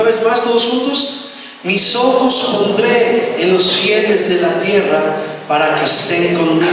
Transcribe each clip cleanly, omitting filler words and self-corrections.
Una vez más, todos juntos. Mis ojos pondré en los fieles de la tierra para que estén conmigo.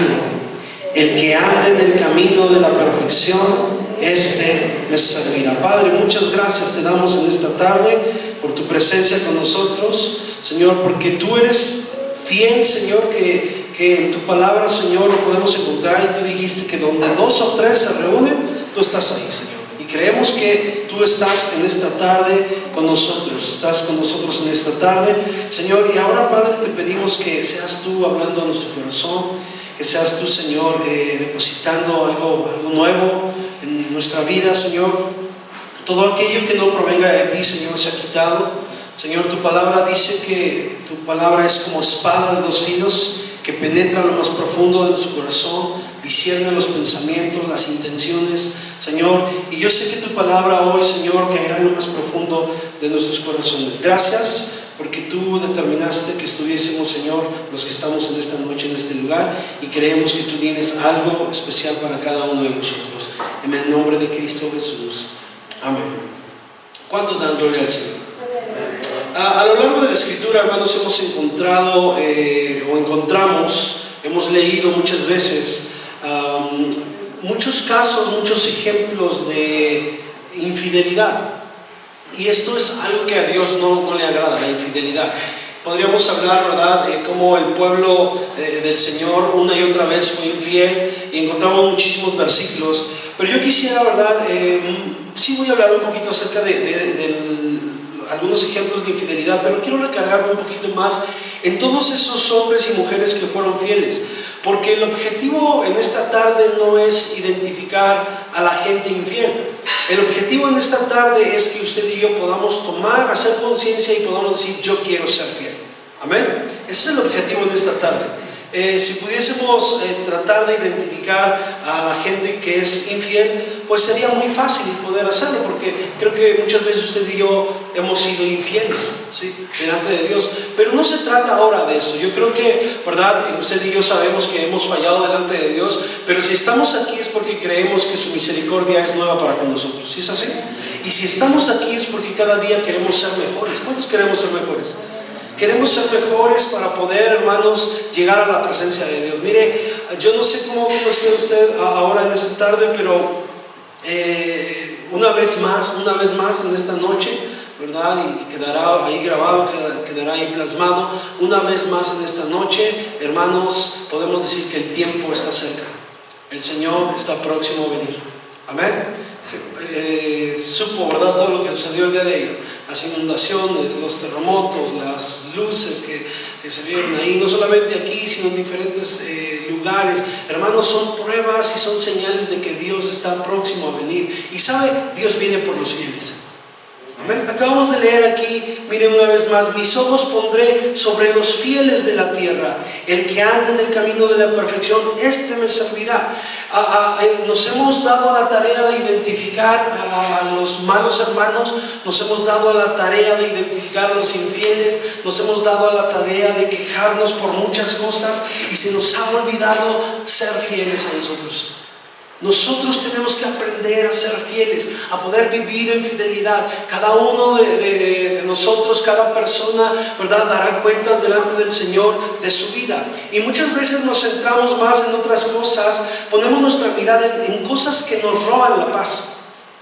El que ande en el camino de la perfección, este me servirá. Padre, muchas gracias te damos en esta tarde por tu presencia con nosotros, Señor, porque tú eres fiel, Señor, que en tu palabra, Señor, lo podemos encontrar, y tú dijiste que donde 2 o 3 se reúnen, tú estás ahí, Señor. Y creemos que tú estás en esta tarde con nosotros, estás con nosotros en esta tarde, Señor. Y ahora, Padre, te pedimos que seas tú hablando a nuestro corazón, que seas tú, Señor, depositando algo nuevo en nuestra vida, Señor. Todo aquello que no provenga de ti, Señor, se ha quitado. Señor, tu palabra dice que tu palabra es como espada de 2 filos que penetra lo más profundo de nuestro corazón, discierne los pensamientos, las intenciones, Señor. Y yo sé que tu palabra hoy, Señor, caerá en lo más profundo de nuestros corazones. Gracias porque tú determinaste que estuviésemos, Señor, los que estamos en esta noche, en este lugar, y creemos que tú tienes algo especial para cada uno de nosotros. En el nombre de Cristo Jesús. Amén. ¿Cuántos dan gloria al Señor? A lo largo de la Escritura, hermanos, hemos encontrado hemos leído muchas veces muchos casos, muchos ejemplos de infidelidad. Y esto es algo que a Dios no le agrada, la infidelidad. Podríamos hablar, ¿verdad?, de cómo el pueblo del Señor una y otra vez fue infiel, y encontramos muchísimos versículos. Pero yo quisiera, ¿verdad?, sí voy a hablar un poquito acerca de algunos ejemplos de infidelidad, pero quiero recargarme un poquito más en todos esos hombres y mujeres que fueron fieles, porque el objetivo en esta tarde no es identificar a la gente infiel. El objetivo en esta tarde es que usted y yo podamos hacer conciencia y podamos decir: yo quiero ser fiel. Amén. Ese es el objetivo en esta tarde. Si pudiésemos tratar de identificar a la gente que es infiel, pues sería muy fácil poder hacerlo, porque creo que muchas veces usted y yo hemos sido infieles, ¿sí?, delante de Dios. Pero no se trata ahora de eso. Yo creo que, ¿verdad?, usted y yo sabemos que hemos fallado delante de Dios, pero si estamos aquí es porque creemos que su misericordia es nueva para con nosotros. ¿Sí es así? Y si estamos aquí es porque cada día queremos ser mejores. ¿Cuántos queremos ser mejores? Queremos ser mejores para poder, hermanos, llegar a la presencia de Dios. Mire, yo no sé cómo esté usted ahora en esta tarde, pero una vez más en esta noche, ¿verdad?, y quedará ahí grabado, quedará ahí plasmado. Una vez más en esta noche, hermanos, podemos decir que el tiempo está cerca. El Señor está próximo a venir. Amén. Supo, ¿verdad?, todo lo que sucedió el día de ayer, las inundaciones, los terremotos, las luces que se vieron ahí, no solamente aquí, sino en diferentes lugares. Hermanos, son pruebas y son señales de que Dios está próximo a venir. Y sabe, Dios viene por los fieles. Amén. Acabamos de leer aquí, miren una vez más: mis ojos pondré sobre los fieles de la tierra, el que ande en el camino de la perfección, este me servirá. Nos hemos dado a la tarea de identificar a los malos hermanos, nos hemos dado a la tarea de identificar a los infieles, nos hemos dado a la tarea de quejarnos por muchas cosas, y se nos ha olvidado ser fieles a nosotros. Nosotros tenemos que aprender a ser fieles, a poder vivir en fidelidad. Cada uno de nosotros, cada persona, ¿verdad?, dará cuentas delante del Señor de su vida. Y muchas veces nos centramos más en otras cosas, ponemos nuestra mirada en cosas que nos roban la paz,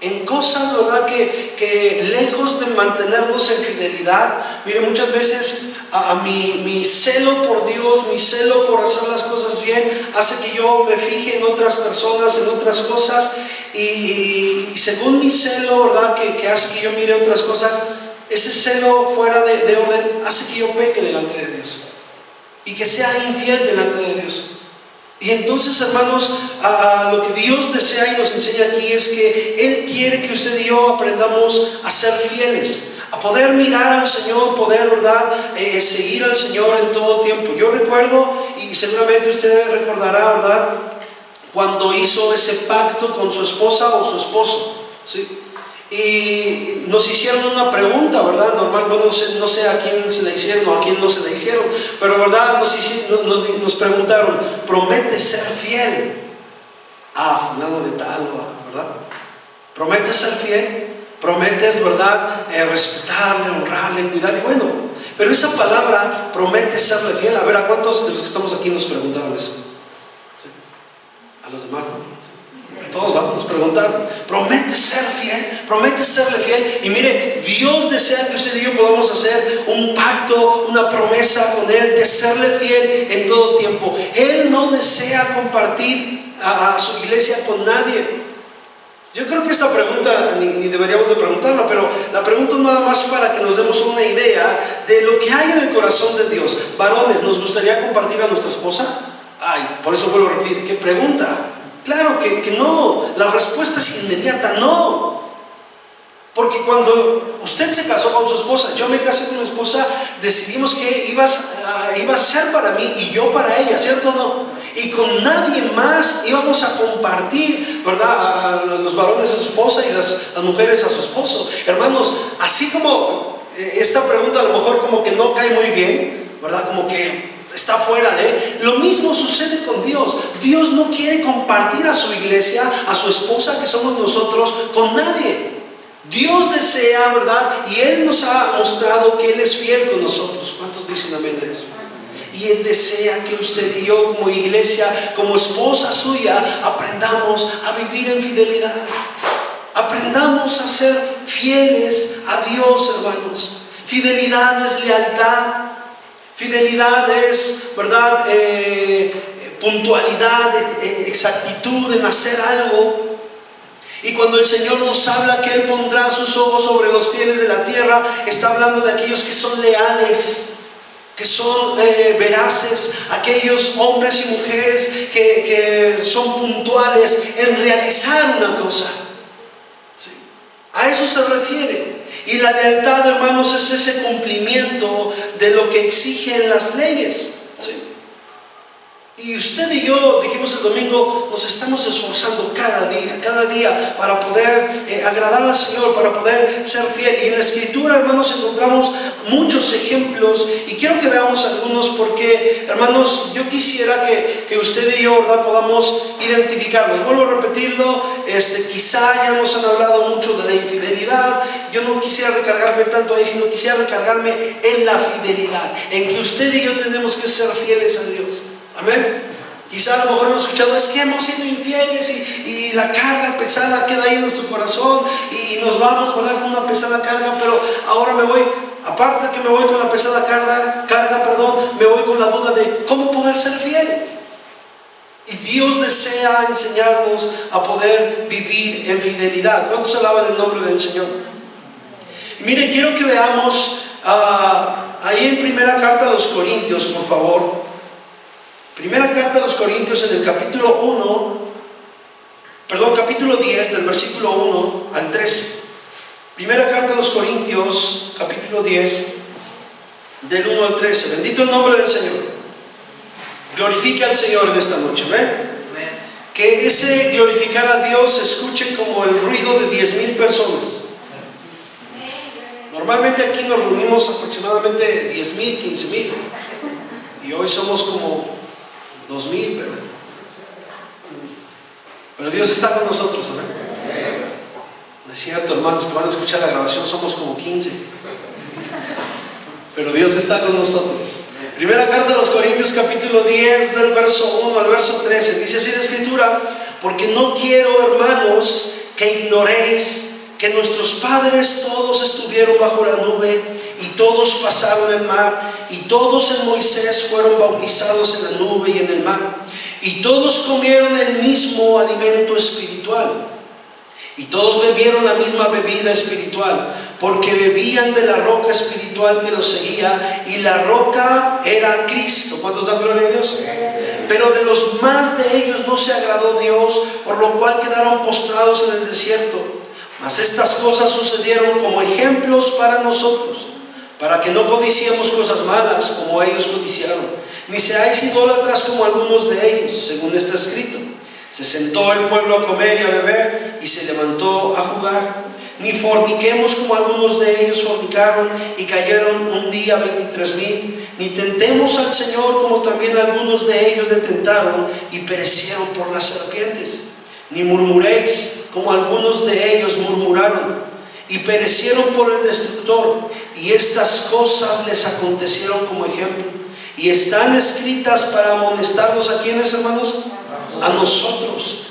en cosas, ¿verdad?, que lejos de mantenernos en fidelidad. Mire, muchas veces mi celo por Dios, mi celo por hacer las cosas bien, hace que yo me fije en otras personas, en otras cosas, y según mi celo, ¿verdad?, que hace que yo mire otras cosas, ese celo fuera de orden hace que yo peque delante de Dios y que sea infiel delante de Dios. Y entonces, hermanos, lo que Dios desea y nos enseña aquí es que Él quiere que usted y yo aprendamos a ser fieles, a poder mirar al Señor, poder, ¿verdad?, seguir al Señor en todo tiempo. Yo recuerdo, y seguramente usted recordará, ¿verdad?, cuando hizo ese pacto con su esposa o su esposo, ¿sí? Y nos hicieron una pregunta, ¿verdad? Normal, bueno, no sé a quién se la hicieron o a quién no se la hicieron, pero ¿verdad?, nos preguntaron: ¿promete ser fiel a fulano de tal, ¿verdad? ¿Promete ser fiel? prometes, ¿verdad? Respetarle, honrarle, cuidarle. Bueno, pero esa palabra promete serle fiel. A ver, ¿a cuántos de los que estamos aquí nos preguntaron eso? ¿Sí? A los demás, ¿no? Todos nos preguntaron. Promete ser fiel, promete serle fiel. Y mire, Dios desea que usted y yo podamos hacer un pacto, una promesa con Él de serle fiel en todo tiempo. Él no desea compartir a su iglesia con nadie. Yo creo que esta pregunta ni deberíamos de preguntarla, pero la pregunto nada más para que nos demos una idea de lo que hay en el corazón de Dios. Varones, ¿nos gustaría compartir a nuestra esposa? Ay, por eso vuelvo a repetir, ¿qué pregunta? Claro que no, la respuesta es inmediata, no. Porque cuando usted se casó con su esposa, yo me casé con mi esposa, decidimos que iba a ser para mí y yo para ella, ¿cierto o no? Y con nadie más íbamos a compartir, ¿verdad? A los varones a su esposa y las mujeres a su esposo. Hermanos, así como esta pregunta a lo mejor como que no cae muy bien, ¿verdad? Como que está fuera de, lo mismo sucede con Dios. Dios no quiere compartir a su iglesia, a su esposa que somos nosotros, con nadie. Dios desea, ¿verdad? Y Él nos ha mostrado que Él es fiel con nosotros. ¿Cuántos dicen amén de eso? Y Él desea que usted y yo como iglesia, como esposa suya, aprendamos a vivir en fidelidad. Aprendamos a ser fieles a Dios, hermanos. Fidelidad es lealtad. Fidelidad es, ¿verdad? Puntualidad, exactitud en hacer algo. Y cuando el Señor nos habla que Él pondrá sus ojos sobre los fieles de la tierra, está hablando de aquellos que son leales, que son veraces, aquellos hombres y mujeres que son puntuales en realizar una cosa. ¿Sí? A eso se refiere. Y la lealtad, hermanos, es ese cumplimiento de lo que exigen las leyes. ¿Sí? Y usted y yo, dijimos el domingo, nos estamos esforzando cada día para poder agradar al Señor, para poder ser fiel. Y en la Escritura, hermanos, encontramos muchos ejemplos y quiero que veamos algunos porque, hermanos, yo quisiera que usted y yo, ¿verdad?, podamos identificarlos. Vuelvo a repetirlo, quizá ya nos han hablado mucho de la infidelidad. Yo no quisiera recargarme tanto ahí, sino quisiera recargarme en la fidelidad, en que usted y yo tenemos que ser fieles a Dios. Amén. Quizá a lo mejor hemos escuchado, es que hemos sido infieles y la carga pesada queda ahí en nuestro corazón y nos vamos, ¿verdad?, con una pesada carga, pero ahora me voy, aparte que me voy con la pesada carga, me voy con la duda de cómo poder ser fiel. Y Dios desea enseñarnos a poder vivir en fidelidad. ¿Cuántos alaban el nombre del Señor? Miren, quiero que veamos ahí en primera carta a los Corintios, por favor. Primera carta a los Corintios en el capítulo 10, del versículo 1 al 13. Primera carta a los Corintios, capítulo 10, del 1 al 13. Bendito el nombre del Señor. Glorifique al Señor en esta noche, ¿ven? Que ese glorificar a Dios se escuche como el ruido de 10,000 personas. Normalmente aquí nos reunimos aproximadamente 10,000, 15,000. Y hoy somos como 2,000, pero Dios está con nosotros, ¿verdad? No es cierto, hermanos, que van a escuchar la grabación, somos como 15, pero Dios está con nosotros. Primera carta a los Corintios, capítulo 10, del verso 1 al verso 13, dice así la Escritura: porque no quiero, hermanos, que ignoréis que nuestros padres todos estuvieron bajo la nube y todos pasaron el mar, y todos en Moisés fueron bautizados en la nube y en el mar, y todos comieron el mismo alimento espiritual, y todos bebieron la misma bebida espiritual, porque bebían de la roca espiritual que los seguía, y la roca era Cristo. ¿Cuántos dan gloria a Dios? Pero de los más de ellos no se agradó Dios, por lo cual quedaron postrados en el desierto. Mas estas cosas sucedieron como ejemplos para nosotros, para que no codiciemos cosas malas como ellos codiciaron, ni seáis idólatras como algunos de ellos, según está escrito: se sentó el pueblo a comer y a beber, y se levantó a jugar. Ni forniquemos como algunos de ellos fornicaron y cayeron un día 23,000. Ni tentemos al Señor como también algunos de ellos le tentaron y perecieron por las serpientes. Ni murmuréis como algunos de ellos murmuraron y perecieron por el destructor, y estas cosas les acontecieron como ejemplo, y están escritas para amonestarnos. ¿A quiénes, hermanos? A nosotros.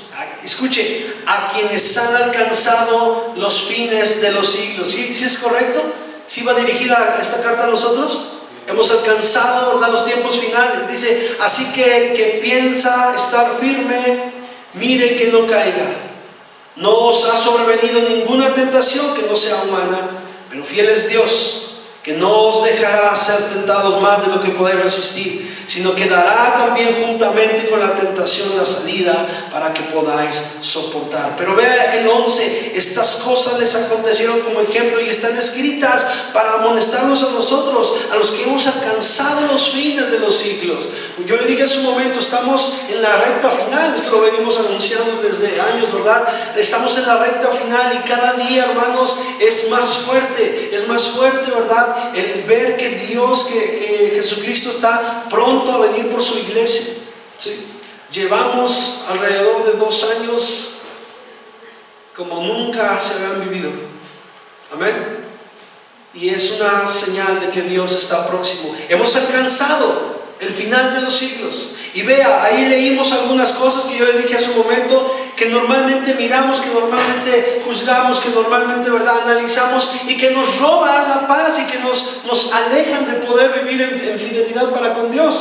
Escuche, a quienes han alcanzado los fines de los siglos. ¿Sí es correcto? ¿Sí va dirigida esta carta a nosotros? Hemos alcanzado, ¿verdad?, los tiempos finales. Dice, así que el que piensa estar firme, mire que no caiga. No os ha sobrevenido ninguna tentación que no sea humana, pero fiel es Dios, que no os dejará ser tentados más de lo que podáis resistir, sino que dará también juntamente con la tentación la salida para que podáis soportar. Pero vea el 11, estas cosas les acontecieron como ejemplo y están escritas para amonestarnos a nosotros, a los que hemos alcanzado los fines de los siglos. Yo le dije hace un momento, estamos en la recta final, esto lo venimos anunciando desde años, ¿verdad? Estamos en la recta final y cada día, hermanos, es más fuerte, ¿verdad? El ver que Dios, que Jesucristo está pronto a venir por su iglesia. ¿Sí? Llevamos alrededor de 2 años como nunca se habían vivido. Amén. Y es una señal de que Dios está próximo. Hemos alcanzado el final de los siglos. Y vea, ahí leímos algunas cosas que yo le dije hace un momento, que normalmente miramos, que normalmente juzgamos, que normalmente, ¿verdad?, analizamos, y que nos roban la paz y que nos alejan de poder vivir en fidelidad para con Dios.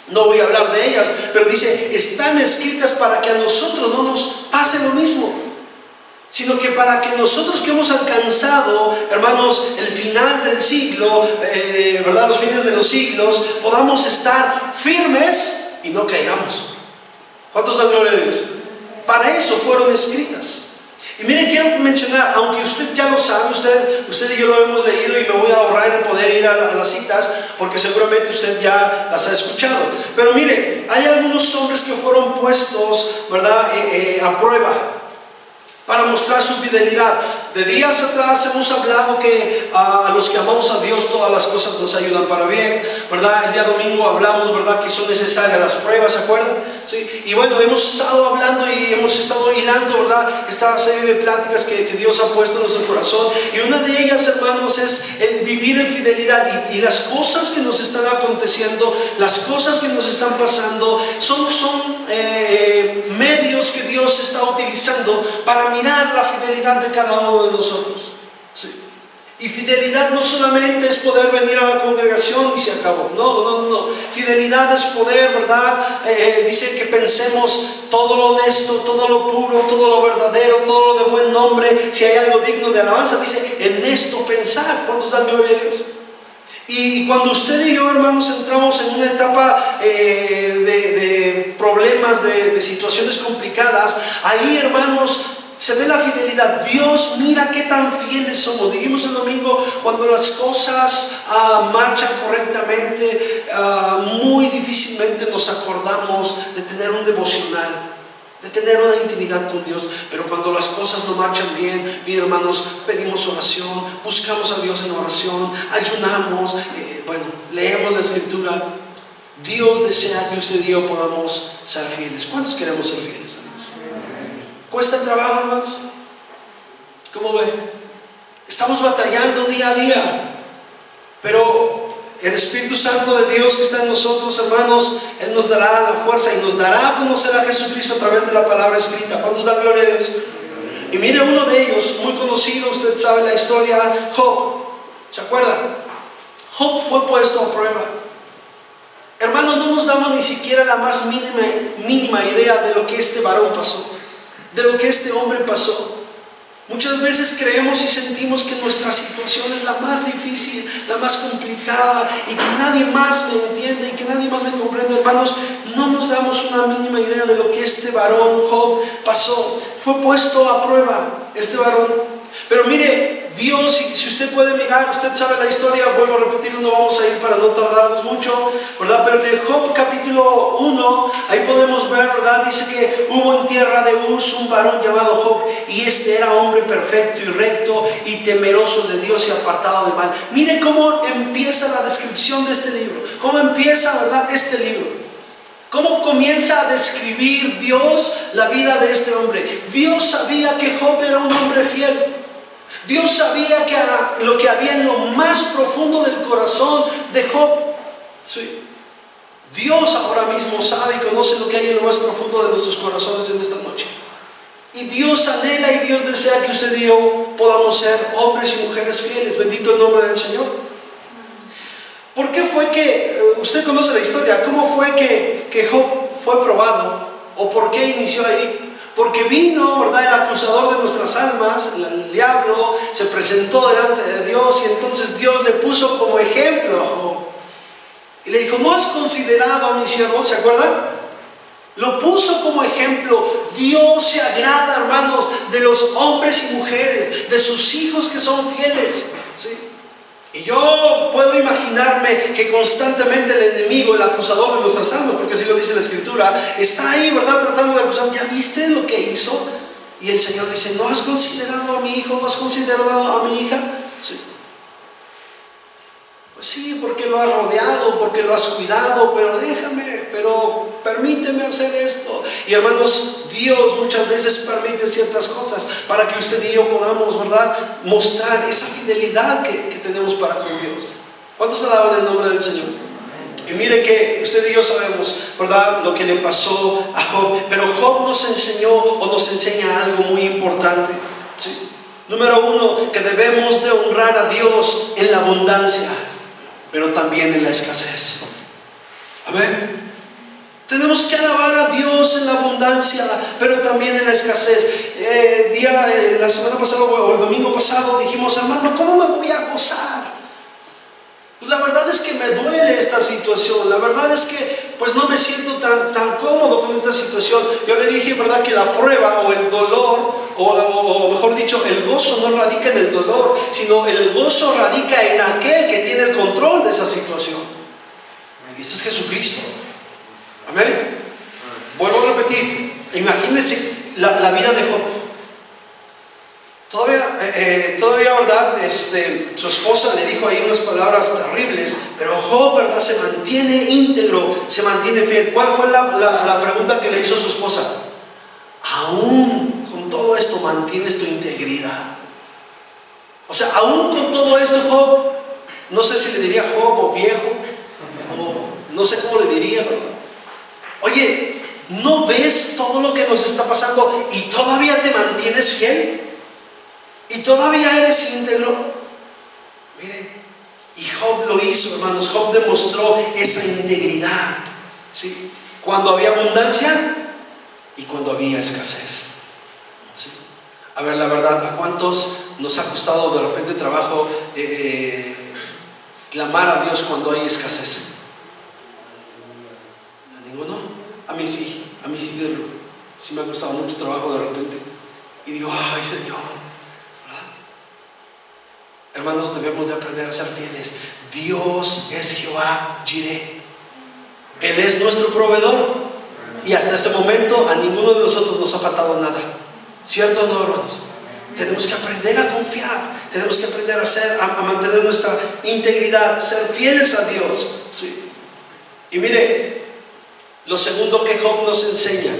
No voy a hablar de ellas, pero dice, están escritas para que a nosotros no nos pase lo mismo, sino que para que nosotros que hemos alcanzado, hermanos, el final del siglo, ¿verdad?, los fines de los siglos, podamos estar firmes y no caigamos. ¿Cuántos dan gloria a Dios? Para eso fueron escritas. Y miren, quiero mencionar, aunque usted ya lo sabe, usted y yo lo hemos leído, y me voy a ahorrar el poder ir a las citas, porque seguramente usted ya las ha escuchado. Pero mire, hay algunos hombres que fueron puestos, ¿verdad?, a prueba para mostrar su fidelidad. De días atrás hemos hablado que a los que amamos a Dios todas las cosas nos ayudan para bien, ¿verdad? El día domingo hablamos, ¿verdad?, que son necesarias las pruebas, ¿se acuerdan? ¿Sí? Y bueno, hemos estado hablando y hemos estado hilando, ¿verdad?, esta serie de pláticas que Dios ha puesto en nuestro corazón. Y una de ellas, hermanos, es el vivir en fidelidad. Y las cosas que nos están aconteciendo, las cosas que nos están pasando, son medios que Dios está utilizando para mirar la fidelidad de cada uno de nosotros. ¿Sí? Y fidelidad no solamente es poder venir a la congregación y se acabó. No. Fidelidad es poder, ¿verdad? Dice que pensemos todo lo honesto, todo lo puro, todo lo verdadero, todo lo de buen nombre. Si hay algo digno de alabanza, dice en esto pensar. ¿Cuántos dan gloria a Dios? Y cuando usted y yo, hermanos, entramos en una etapa de problemas, de situaciones complicadas, ahí, hermanos, se ve la fidelidad. Dios mira qué tan fieles somos. Dijimos el domingo, cuando las cosas marchan correctamente, muy difícilmente nos acordamos de tener un devocional, de tener una intimidad con Dios. Pero cuando las cosas no marchan bien, mis hermanos, pedimos oración, buscamos a Dios en oración, ayunamos, leemos la Escritura. Dios desea que usted y yo podamos ser fieles. ¿Cuántos queremos ser fieles a Dios? ¿Cuesta trabajo, hermanos? ¿Cómo ve? Estamos batallando día a día, pero el Espíritu Santo de Dios que está en nosotros, hermanos, Él nos dará la fuerza y nos dará a conocer a Jesucristo a través de la palabra escrita. ¿Cuántos dan gloria a Dios? Y mire, uno de ellos, muy conocido, usted sabe la historia, Job. ¿Se acuerda? Job fue puesto a prueba. Hermanos, no nos damos ni siquiera la más mínima idea de lo que este varón pasó, de lo que este hombre pasó. Muchas veces creemos y sentimos que nuestra situación es la más difícil, la más complicada, y que nadie más me entiende y que nadie más me comprende. Hermanos, no nos damos una mínima idea de lo que este varón Job pasó. Fue puesto a prueba este varón. Pero mire, Dios, si usted puede mirar, usted sabe la historia, vuelvo a repetirlo, no vamos a ir para no tardarnos mucho, ¿verdad? Pero en Job capítulo 1, ahí podemos ver, ¿verdad? Dice que hubo en tierra de Uz un varón llamado Job, y este era hombre perfecto y recto y temeroso de Dios y apartado de mal. Mire cómo empieza la descripción de este libro, cómo empieza, ¿verdad?, este libro. ¿Cómo comienza a describir Dios la vida de este hombre? Dios sabía que Job era un hombre fiel. Dios sabía lo que había en lo más profundo del corazón de Job. Sí. Dios ahora mismo sabe y conoce lo que hay en lo más profundo de nuestros corazones en esta noche. Y Dios anhela y Dios desea que usted y yo podamos ser hombres y mujeres fieles. Bendito el nombre del Señor. ¿Por qué fue que, usted conoce la historia, cómo fue que Job fue probado? ¿O por qué inició ahí? Porque vino, ¿verdad?, el acusador de nuestras almas, el diablo, se presentó delante de Dios y entonces Dios le puso como ejemplo a Job. Y le dijo, ¿no has considerado a mi siervo? ¿Se acuerdan? Lo puso como ejemplo. Dios se agrada, hermanos, de los hombres y mujeres, de sus hijos que son fieles. ¿Sí? Y yo puedo imaginarme que constantemente el enemigo, el acusador de nuestras almas, porque así lo dice la Escritura, está ahí, ¿verdad?, tratando de acusar. ¿Ya viste lo que hizo? Y el Señor dice, ¿no has considerado a mi hijo? ¿No has considerado a mi hija? Sí. Pues sí, porque lo has rodeado, porque lo has cuidado, pero permíteme hacer esto. Y hermanos, Dios muchas veces permite ciertas cosas para que usted y yo podamos, ¿verdad?, mostrar esa fidelidad que tenemos para con Dios. ¿Cuántos alaban el nombre del Señor? Y mire que usted y yo sabemos, ¿verdad?, lo que le pasó a Job. Pero Job nos enseñó o nos enseña algo muy importante. ¿Sí? Número uno, que debemos de honrar a Dios en la abundancia, pero también en la escasez. Amén. Tenemos que alabar a Dios en la abundancia, pero también en la escasez. La semana pasada o el domingo pasado dijimos, hermano, ¿cómo me voy a gozar? Pues la verdad es que me duele esta situación. La verdad es que pues no me siento tan cómodo con esta situación. Yo le dije, ¿verdad?, que la prueba o el dolor, o mejor dicho, el gozo no radica en el dolor, sino el gozo radica en aquel que tiene el control de esa situación. Y este es Jesucristo. Amén. Vuelvo a repetir, imagínense la vida de Job. Todavía, ¿verdad?, su esposa le dijo ahí unas palabras terribles, pero Job, ¿verdad?, se mantiene íntegro, se mantiene fiel. ¿Cuál fue la pregunta que le hizo su esposa? Aún con todo esto mantienes tu integridad. O sea, aún con todo esto, Job, no sé si le diría Job o viejo, o no sé cómo le diría, ¿verdad? Oye, ¿no ves todo lo que nos está pasando y todavía te mantienes fiel? ¿Y todavía eres íntegro? Mire, y Job lo hizo, hermanos. Job demostró esa integridad, ¿sí?, cuando había abundancia y cuando había escasez. ¿Sí? A ver, la verdad, ¿a cuántos nos ha costado de repente trabajo clamar a Dios cuando hay escasez? ¿A ninguno? A mí sí, sí me ha costado mucho trabajo de repente. Y digo, ay, Señor. Hermanos, debemos de aprender a ser fieles. Dios es Jehová Jireh. Él es nuestro proveedor. Y hasta este momento a ninguno de nosotros nos ha faltado nada. ¿Cierto o no, hermanos? Tenemos que aprender a confiar. Tenemos que aprender a mantener nuestra integridad, ser fieles a Dios. ¿Sí? Y mire, lo segundo que Job nos enseña,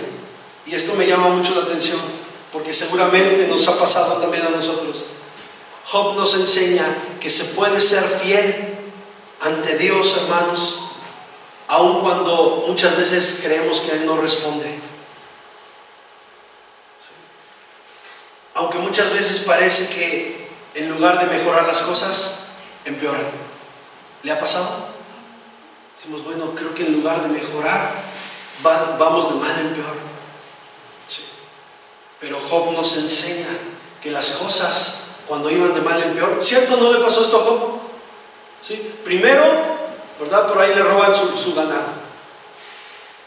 y esto me llama mucho la atención, porque seguramente nos ha pasado también a nosotros. Job nos enseña que se puede ser fiel ante Dios, hermanos, aun cuando muchas veces creemos que Él no responde. ¿Sí? Aunque muchas veces parece que en lugar de mejorar las cosas, empeoran. ¿Le ha pasado? Decimos, bueno, creo que en lugar de mejorar, vamos de mal en peor. ¿Sí? Pero Job nos enseña que las cosas, cuando iban de mal en peor, ¿cierto? ¿No le pasó esto a Job? ¿Sí? Primero, ¿verdad?, por ahí le roban su ganado.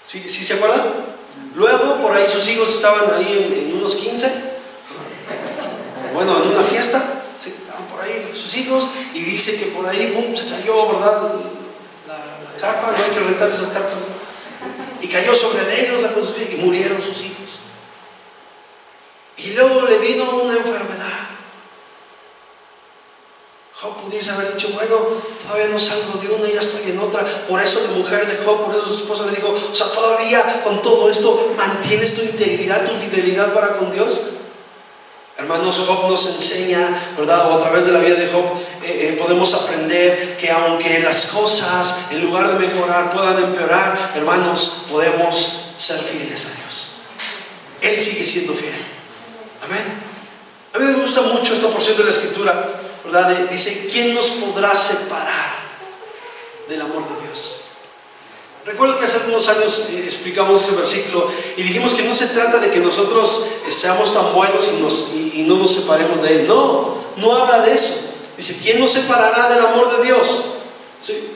¿Sí se acuerdan? Luego, por ahí sus hijos estaban ahí en unos 15, bueno, en una fiesta, ¿sí?, estaban por ahí sus hijos, y dice que por ahí, boom, se cayó, ¿verdad?, la carpa. No hay que rentar esas carpas, ¿no? Y cayó sobre ellos la construcción y murieron sus hijos. Y luego le vino una enfermedad. Job pudiese haber dicho, bueno, todavía no salgo de una y ya estoy en otra. Por eso la mujer de Job, por eso su esposa le dijo, o sea, todavía con todo esto mantienes tu integridad, tu fidelidad para con Dios. Hermanos, Job nos enseña, ¿verdad? O a través de la vida de Job podemos aprender que aunque las cosas, en lugar de mejorar, puedan empeorar, hermanos, podemos ser fieles a Dios. Él sigue siendo fiel. Amén. A mí me gusta mucho esta porción de la Escritura, ¿verdad? Dice, ¿quién nos podrá separar del amor de Dios? Recuerdo que hace unos años explicamos ese versículo y dijimos que no se trata de que nosotros seamos tan buenos y no nos separemos de Él. No, no habla de eso. Dice, ¿quién nos separará del amor de Dios? ¿Sí?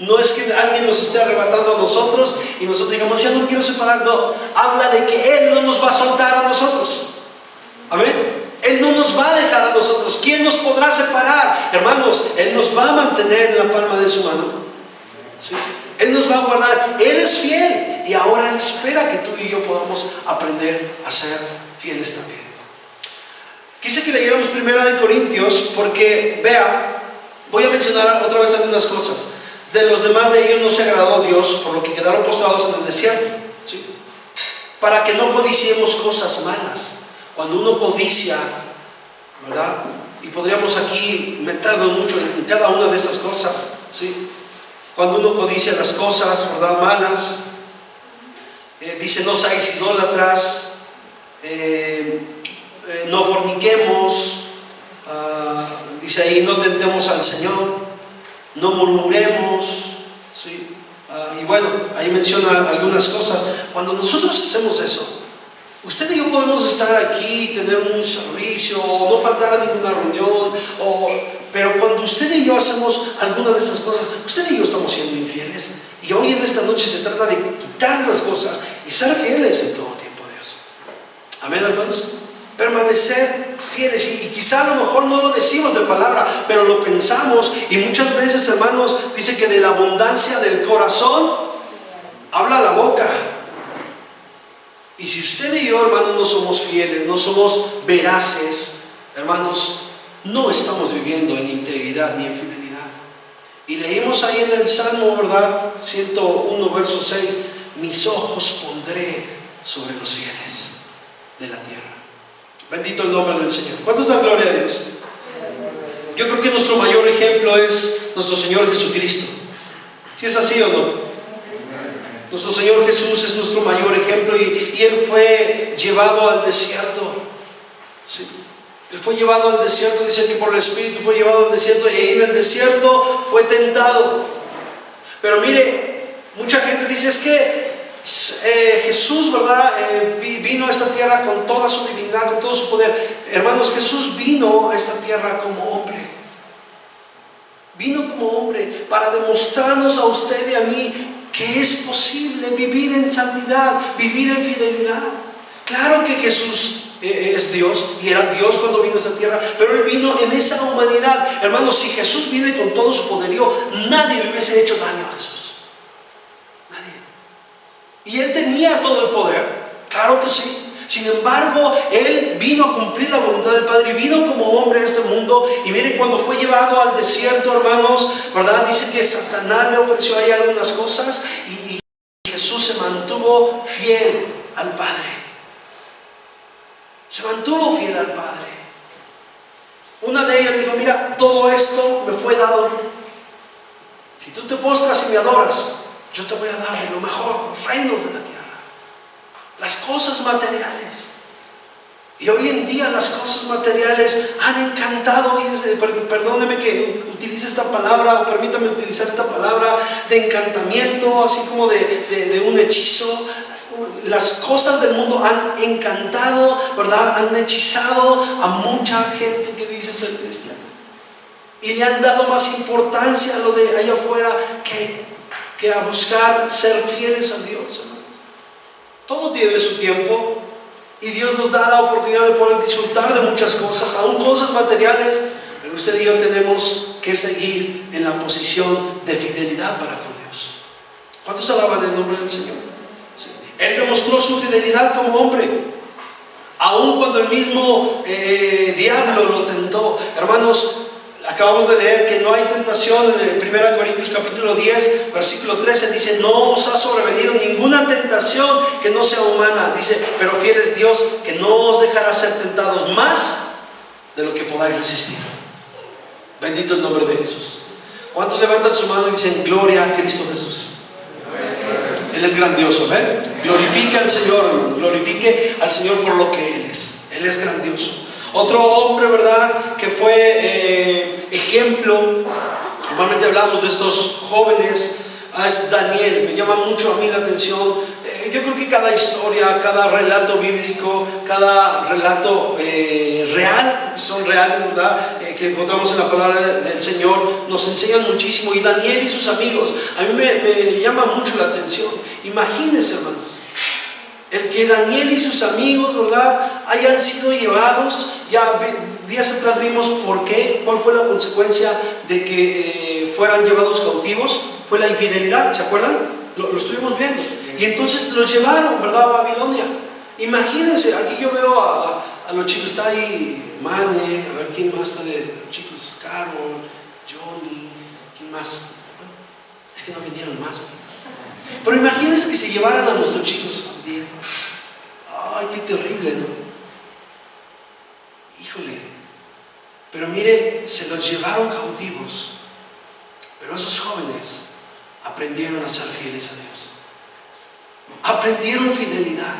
No es que alguien nos esté arrebatando a nosotros y nosotros digamos, ya no me quiero separar. No, habla de que Él no nos va a soltar a nosotros. Amén. Él no nos va a dejar a nosotros. ¿Quién nos podrá separar? Hermanos, Él nos va a mantener en la palma de su mano. ¿Sí? Él nos va a guardar. Él es fiel y ahora Él espera que tú y yo podamos aprender a ser fieles también. Quise que leyéramos 1 Corintios porque, vea, voy a mencionar otra vez algunas cosas. De los demás de ellos no se agradó Dios, por lo que quedaron postrados en el desierto, ¿sí? Para que no codiciemos cosas malas. Cuando uno codicia, ¿verdad? Y podríamos aquí meternos mucho en cada una de esas cosas, ¿sí? Cuando uno codicia las cosas, ¿verdad? Malas, dice, no seáis idólatras, no forniquemos, dice ahí, no tentemos al Señor, no murmuremos, ¿sí? Y bueno, ahí menciona algunas cosas. Cuando nosotros hacemos eso, usted y yo podemos estar aquí, tener un servicio, no faltar a ninguna reunión, pero cuando usted y yo hacemos alguna de estas cosas, usted y yo estamos siendo infieles. Y hoy en esta noche se trata de quitar las cosas y ser fieles en todo tiempo a Dios. Amén, hermanos. Permanecer fieles. Y quizá a lo mejor no lo decimos de palabra, pero lo pensamos. Y muchas veces, hermanos, dice que de la abundancia del corazón habla la boca. Y si usted y yo, hermanos, no somos fieles, no somos veraces, hermanos, no estamos viviendo en integridad ni en fidelidad. Y leímos ahí en el Salmo, ¿verdad? 101, verso 6, mis ojos pondré sobre los fieles de la tierra. Bendito el nombre del Señor. ¿Cuántos dan gloria a Dios? Yo creo que nuestro mayor ejemplo es nuestro Señor Jesucristo. ¿Sí es así o no? Nuestro Señor Jesús es nuestro mayor ejemplo y Él fue llevado al desierto. Sí. Él fue llevado al desierto, dice que por el Espíritu fue llevado al desierto y en el desierto fue tentado. Pero mire, mucha gente dice es que Jesús, ¿verdad? Vino a esta tierra con toda su divinidad, con todo su poder. Hermanos, Jesús vino a esta tierra como hombre. Vino como hombre para demostrarnos a usted y a mí que es posible vivir en santidad, vivir en fidelidad. Claro que Jesús es Dios y era Dios cuando vino a esta tierra, pero Él vino en esa humanidad. Hermanos, si Jesús viene con todo su poderío, nadie le hubiese hecho daño a Jesús. Nadie. Y Él tenía todo el poder, claro que sí. Sin embargo, Él vino a cumplir la voluntad del Padre y vino como hombre a este mundo. Y miren, cuando fue llevado al desierto, hermanos, ¿verdad? Dice que Satanás le ofreció ahí algunas cosas y Jesús se mantuvo fiel al Padre. Se mantuvo fiel al Padre. Una de ellas dijo, mira, todo esto me fue dado. Si tú te postras y me adoras, yo te voy a dar de lo mejor, los reinos de la tierra. Las cosas materiales. Y hoy en día las cosas materiales han encantado, perdóneme que utilice esta palabra, o permítame utilizar esta palabra, de encantamiento, así como de un hechizo. Las cosas del mundo han encantado, ¿verdad? Han hechizado a mucha gente que dice ser cristiana. Y le han dado más importancia a lo de allá afuera que a buscar ser fieles a Dios, hermanos. Todo tiene su tiempo y Dios nos da la oportunidad de poder disfrutar de muchas cosas, aún cosas materiales, pero usted y yo tenemos que seguir en la posición de fidelidad para con Dios. ¿Cuántos alaban el nombre del Señor? Sí. Él demostró su fidelidad como hombre, aun cuando el mismo diablo lo tentó. Hermanos, Acabamos de leer que no hay tentación. En el 1 Corintios capítulo 10, versículo 13 dice: no os ha sobrevenido ninguna tentación que no sea humana. Dice: pero fiel es Dios, que no os dejará ser tentados más de lo que podáis resistir. Bendito el nombre de Jesús. ¿Cuántos levantan su mano y dicen: gloria a Cristo Jesús? Él es grandioso, glorifique al Señor, hermano. Glorifique al Señor por lo que Él es. Él es grandioso. Otro hombre, ¿verdad?, que fue ejemplo. Normalmente hablamos de estos jóvenes. Es Daniel. Me llama mucho a mí la atención. Yo creo que cada historia, cada relato bíblico, cada relato real, son reales, ¿verdad?, que encontramos en la palabra del Señor, nos enseñan muchísimo. Y Daniel y sus amigos, a mí me llama mucho la atención. Imagínense, hermanos, el que Daniel y sus amigos, ¿verdad?, hayan sido llevados. Ya días atrás vimos por qué, cuál fue la consecuencia de que fueran llevados cautivos. Fue la infidelidad, ¿se acuerdan? Lo estuvimos viendo. Y entonces los llevaron, ¿verdad?, a Babilonia. Imagínense, aquí yo veo a los chicos. Está ahí Mane, a ver quién más está de los chicos, Carol, Johnny, ¿quién más? Bueno, es que no vinieron más, ¿verdad? Pero imagínense que se llevaran a nuestros chicos un día. Ay, qué terrible, ¿no? Híjole. Pero mire, se los llevaron cautivos. Pero esos jóvenes aprendieron a ser fieles a Dios. Aprendieron fidelidad.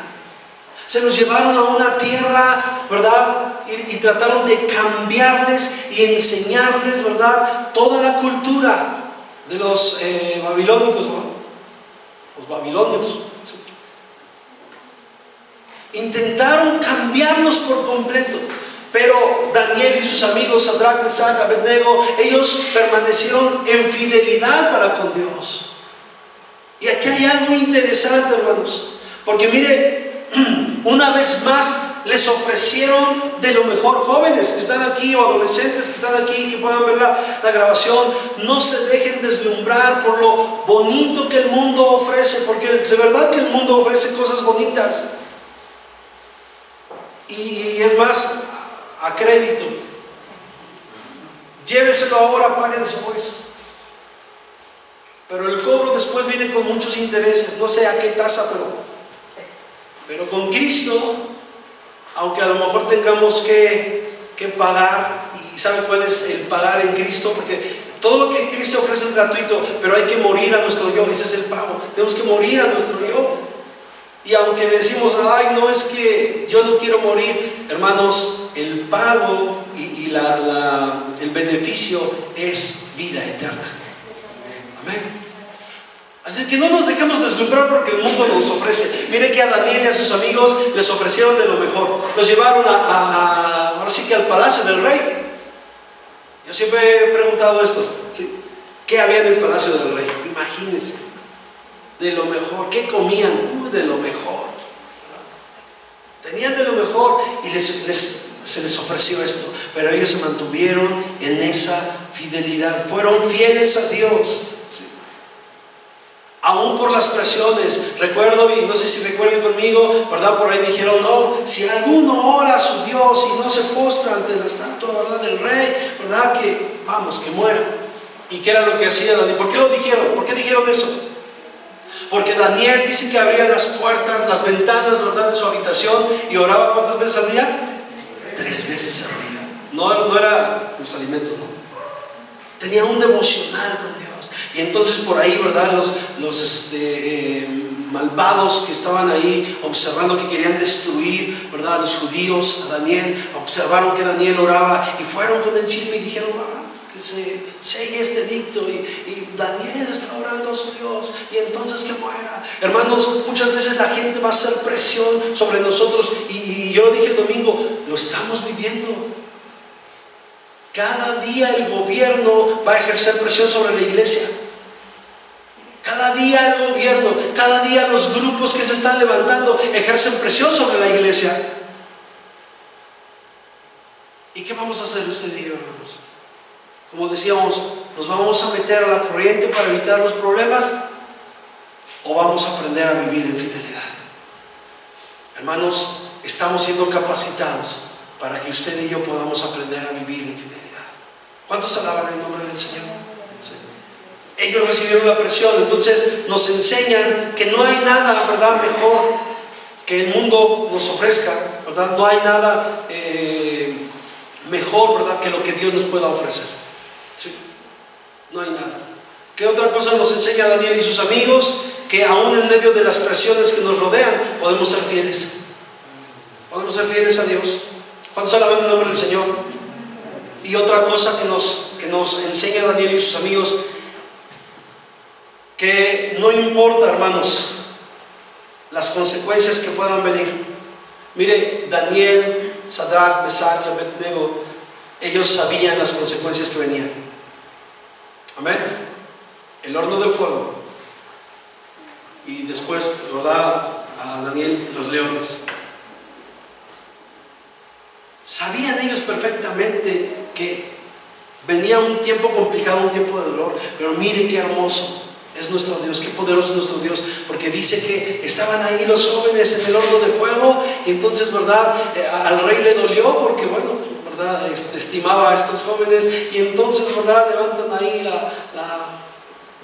Se los llevaron a una tierra, ¿verdad?, y trataron de cambiarles y enseñarles, ¿verdad?, toda la cultura de los babilónicos, ¿no? Los babilonios. Intentaron cambiarlos por completo. Pero Daniel y sus amigos, Sadrach, Mesach, Abednego, ellos permanecieron en fidelidad para con Dios. Y aquí hay algo interesante, hermanos, porque mire, una vez más les ofrecieron de lo mejor. Jóvenes que están aquí, o adolescentes que están aquí, que puedan ver la grabación, no se dejen deslumbrar por lo bonito que el mundo ofrece, porque de verdad que el mundo ofrece cosas bonitas. Y es más, a crédito. Lléveselo ahora, pague después. Pero el cobro después viene con muchos intereses. No sé a qué tasa, pero con Cristo, aunque a lo mejor tengamos que pagar. ¿Y sabe cuál es el pagar en Cristo? Porque todo lo que Cristo ofrece es gratuito, pero hay que morir a nuestro yo. Ese es el pago. Tenemos que morir a nuestro yo. Y aunque decimos: ay, no, es que yo no quiero morir, hermanos, el pago y el beneficio es vida eterna. Amén. Así que no nos dejemos deslumbrar porque el mundo nos ofrece. Mire que a Daniel y a sus amigos les ofrecieron de lo mejor. Los llevaron ahora sí que al palacio del rey. Yo siempre he preguntado esto, ¿sí?, ¿qué había en el palacio del rey? Imagínense. De lo mejor. ¿Qué comían? De lo mejor. Tenían de lo mejor y se les ofreció esto. Pero ellos se mantuvieron en esa fidelidad. Fueron fieles a Dios. ¿Sí? Aún por las presiones. Recuerdo, y no sé si recuerden conmigo, ¿verdad? Por ahí dijeron: no, si alguno ora a su Dios y no se postra ante la estatua, ¿verdad?, del rey, ¿verdad?, que muera. ¿Y qué era lo que hacía Daniel? ¿Por qué lo dijeron? ¿Por qué dijeron eso? Porque Daniel dice que abría las puertas, las ventanas, ¿verdad?, de su habitación y oraba ¿cuántas veces al día? 3 veces al día. No era los alimentos, no. Tenía un devocional con Dios. Y entonces por ahí, ¿verdad?, los malvados que estaban ahí observando, que querían destruir, ¿verdad?, a los judíos, a Daniel, observaron que Daniel oraba y fueron con el chisme y dijeron: que se selle este edicto, y Daniel está orando a su Dios, y entonces que muera. Hermanos, muchas veces la gente va a hacer presión sobre nosotros, y yo lo dije el domingo, lo estamos viviendo. Cada día el gobierno va a ejercer presión sobre la iglesia. Cada día el gobierno, cada día los grupos que se están levantando ejercen presión sobre la iglesia. ¿Y qué vamos a hacer usted y yo, hermanos? Como decíamos, ¿nos vamos a meter a la corriente para evitar los problemas? ¿O vamos a aprender a vivir en fidelidad? Hermanos, estamos siendo capacitados para que usted y yo podamos aprender a vivir en fidelidad. ¿Cuántos alaban el nombre del Señor? Sí. Ellos recibieron la presión, entonces nos enseñan que no hay nada, ¿verdad?, mejor que el mundo nos ofrezca, ¿verdad? No hay nada mejor, ¿verdad?, que lo que Dios nos pueda ofrecer. Sí. No hay nada. ¿Qué otra cosa nos enseña Daniel y sus amigos? Que aún en medio de las presiones que nos rodean, podemos ser fieles. Podemos ser fieles a Dios. ¿Cuántos alaban el nombre del Señor? Y otra cosa que nos enseña Daniel y sus amigos, que no importa, hermanos, las consecuencias que puedan venir. Mire, Daniel, Sadrach, Mesach y Abednego, ellos sabían las consecuencias que venían. Amén. El horno de fuego, y después, ¿verdad?, a Daniel, los leones. Sabían ellos perfectamente que venía un tiempo complicado, un tiempo de dolor, pero mire qué hermoso es nuestro Dios, qué poderoso es nuestro Dios, porque dice que estaban ahí los jóvenes en el horno de fuego, y entonces, ¿verdad?, al rey le dolió porque, bueno, ¿verdad?, estimaba a estos jóvenes, y entonces, ¿verdad?, levantan ahí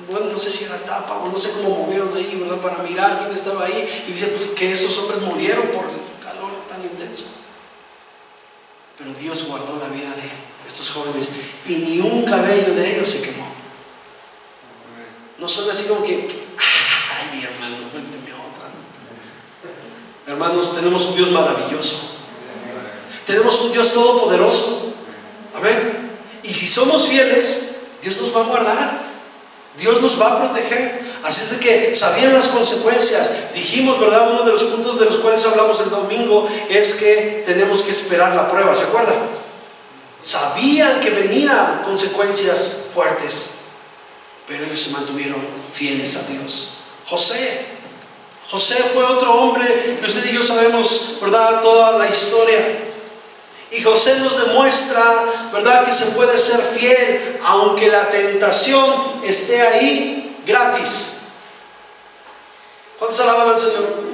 bueno, no sé si era tapa o no sé cómo movieron ahí, ¿verdad?, para mirar quién estaba ahí, y dice que esos hombres murieron por el calor tan intenso. Pero Dios guardó la vida de estos jóvenes y ni un cabello de ellos se quemó. No son así como que, ay, hermano, cuénteme otra, ¿no? Hermanos, tenemos un Dios maravilloso, tenemos un Dios todopoderoso. Amén. Y si somos fieles, Dios nos va a guardar, Dios nos va a proteger. Así es de que sabían las consecuencias. Dijimos, ¿verdad?, uno de los puntos de los cuales hablamos el domingo es que tenemos que esperar la prueba. ¿Se acuerdan? Sabían que venían consecuencias fuertes, pero ellos se mantuvieron fieles a Dios. José fue otro hombre que usted y yo sabemos, ¿verdad?, toda la historia. Y José nos demuestra, ¿verdad?, que se puede ser fiel aunque la tentación esté ahí gratis. ¿Cuántos alaban al Señor?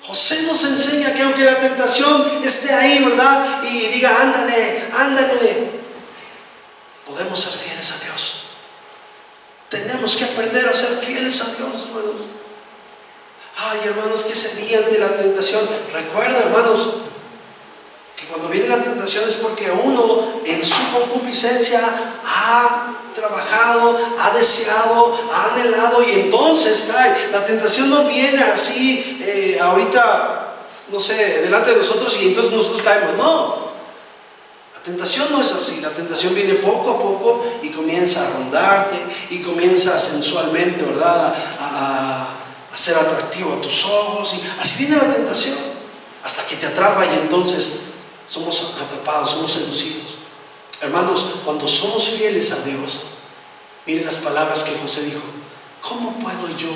José nos enseña que aunque la tentación esté ahí, ¿verdad?, y diga, ándale, podemos ser fieles a Dios. Tenemos que aprender a ser fieles a Dios, hermanos. Ay, hermanos, que ese día ante la tentación, recuerda, hermanos, que cuando viene la tentación es porque uno en su concupiscencia ha trabajado, ha deseado, ha anhelado, y entonces cae. La tentación no viene así ahorita, no sé, delante de nosotros y entonces nosotros caemos. No, la tentación no es así. La tentación viene poco a poco y comienza a rondarte y comienza sensualmente, ¿verdad?, a ser atractivo a tus ojos, y así viene la tentación hasta que te atrapa, y entonces somos atrapados, somos seducidos. Hermanos, cuando somos fieles a Dios, miren las palabras que José dijo: ¿cómo puedo yo,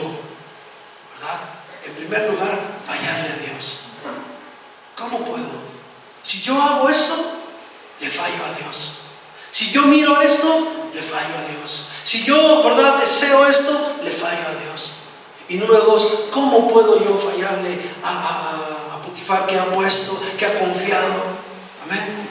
verdad, en primer lugar, fallarle a Dios? ¿Cómo puedo? Si yo hago esto, le fallo a Dios. Si yo miro esto, le fallo a Dios. Si yo, verdad, deseo esto, le fallo a Dios. Y número dos, ¿cómo puedo yo fallarle a Potifar, que ha puesto, que ha confiado? Amén.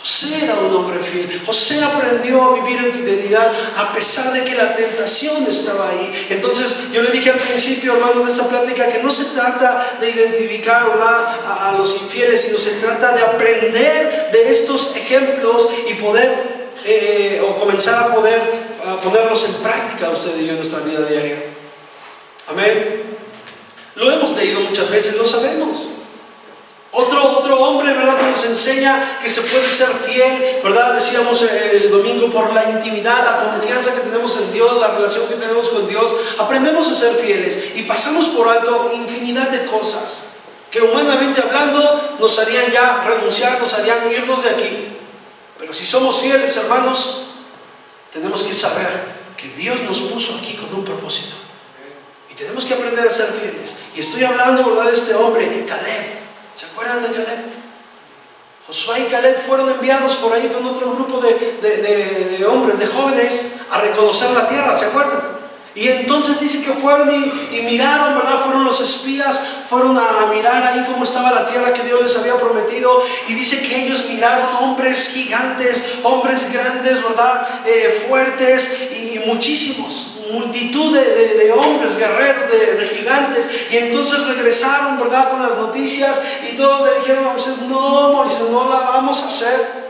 José era un hombre fiel. José aprendió a vivir en fidelidad a pesar de que la tentación estaba ahí. Entonces yo le dije al principio, hermanos, de esta plática, que no se trata de identificar, ¿verdad?, a los infieles, sino se trata de aprender de estos ejemplos y poder o comenzar a poder ponerlos en práctica usted y yo en nuestra vida diaria. Amén. Lo hemos leído muchas veces, lo sabemos. Otro hombre, ¿verdad?, que nos enseña que se puede ser fiel, ¿verdad? Decíamos el domingo, por la intimidad, la confianza que tenemos en Dios, la relación que tenemos con Dios, aprendemos a ser fieles y pasamos por alto infinidad de cosas que, humanamente hablando, nos harían ya renunciar, nos harían irnos de aquí. Pero si somos fieles, hermanos, tenemos que saber que Dios nos puso aquí con un propósito y tenemos que aprender a ser fieles. Y estoy hablando, ¿verdad?, de este hombre, Caleb. ¿Se acuerdan de Caleb? Josué y Caleb fueron enviados por ahí con otro grupo de hombres, de jóvenes, a reconocer la tierra. ¿Se acuerdan? Y entonces dice que fueron y miraron, ¿verdad? Fueron los espías, fueron a mirar ahí cómo estaba la tierra que Dios les había prometido. Y dice que ellos miraron hombres gigantes, hombres grandes, ¿verdad? Fuertes y muchísimos, multitud de hombres, guerreros, de gigantes. Y entonces regresaron, ¿verdad? Con las noticias y todos le dijeron a Moisés: no, Moisés, no la vamos a hacer.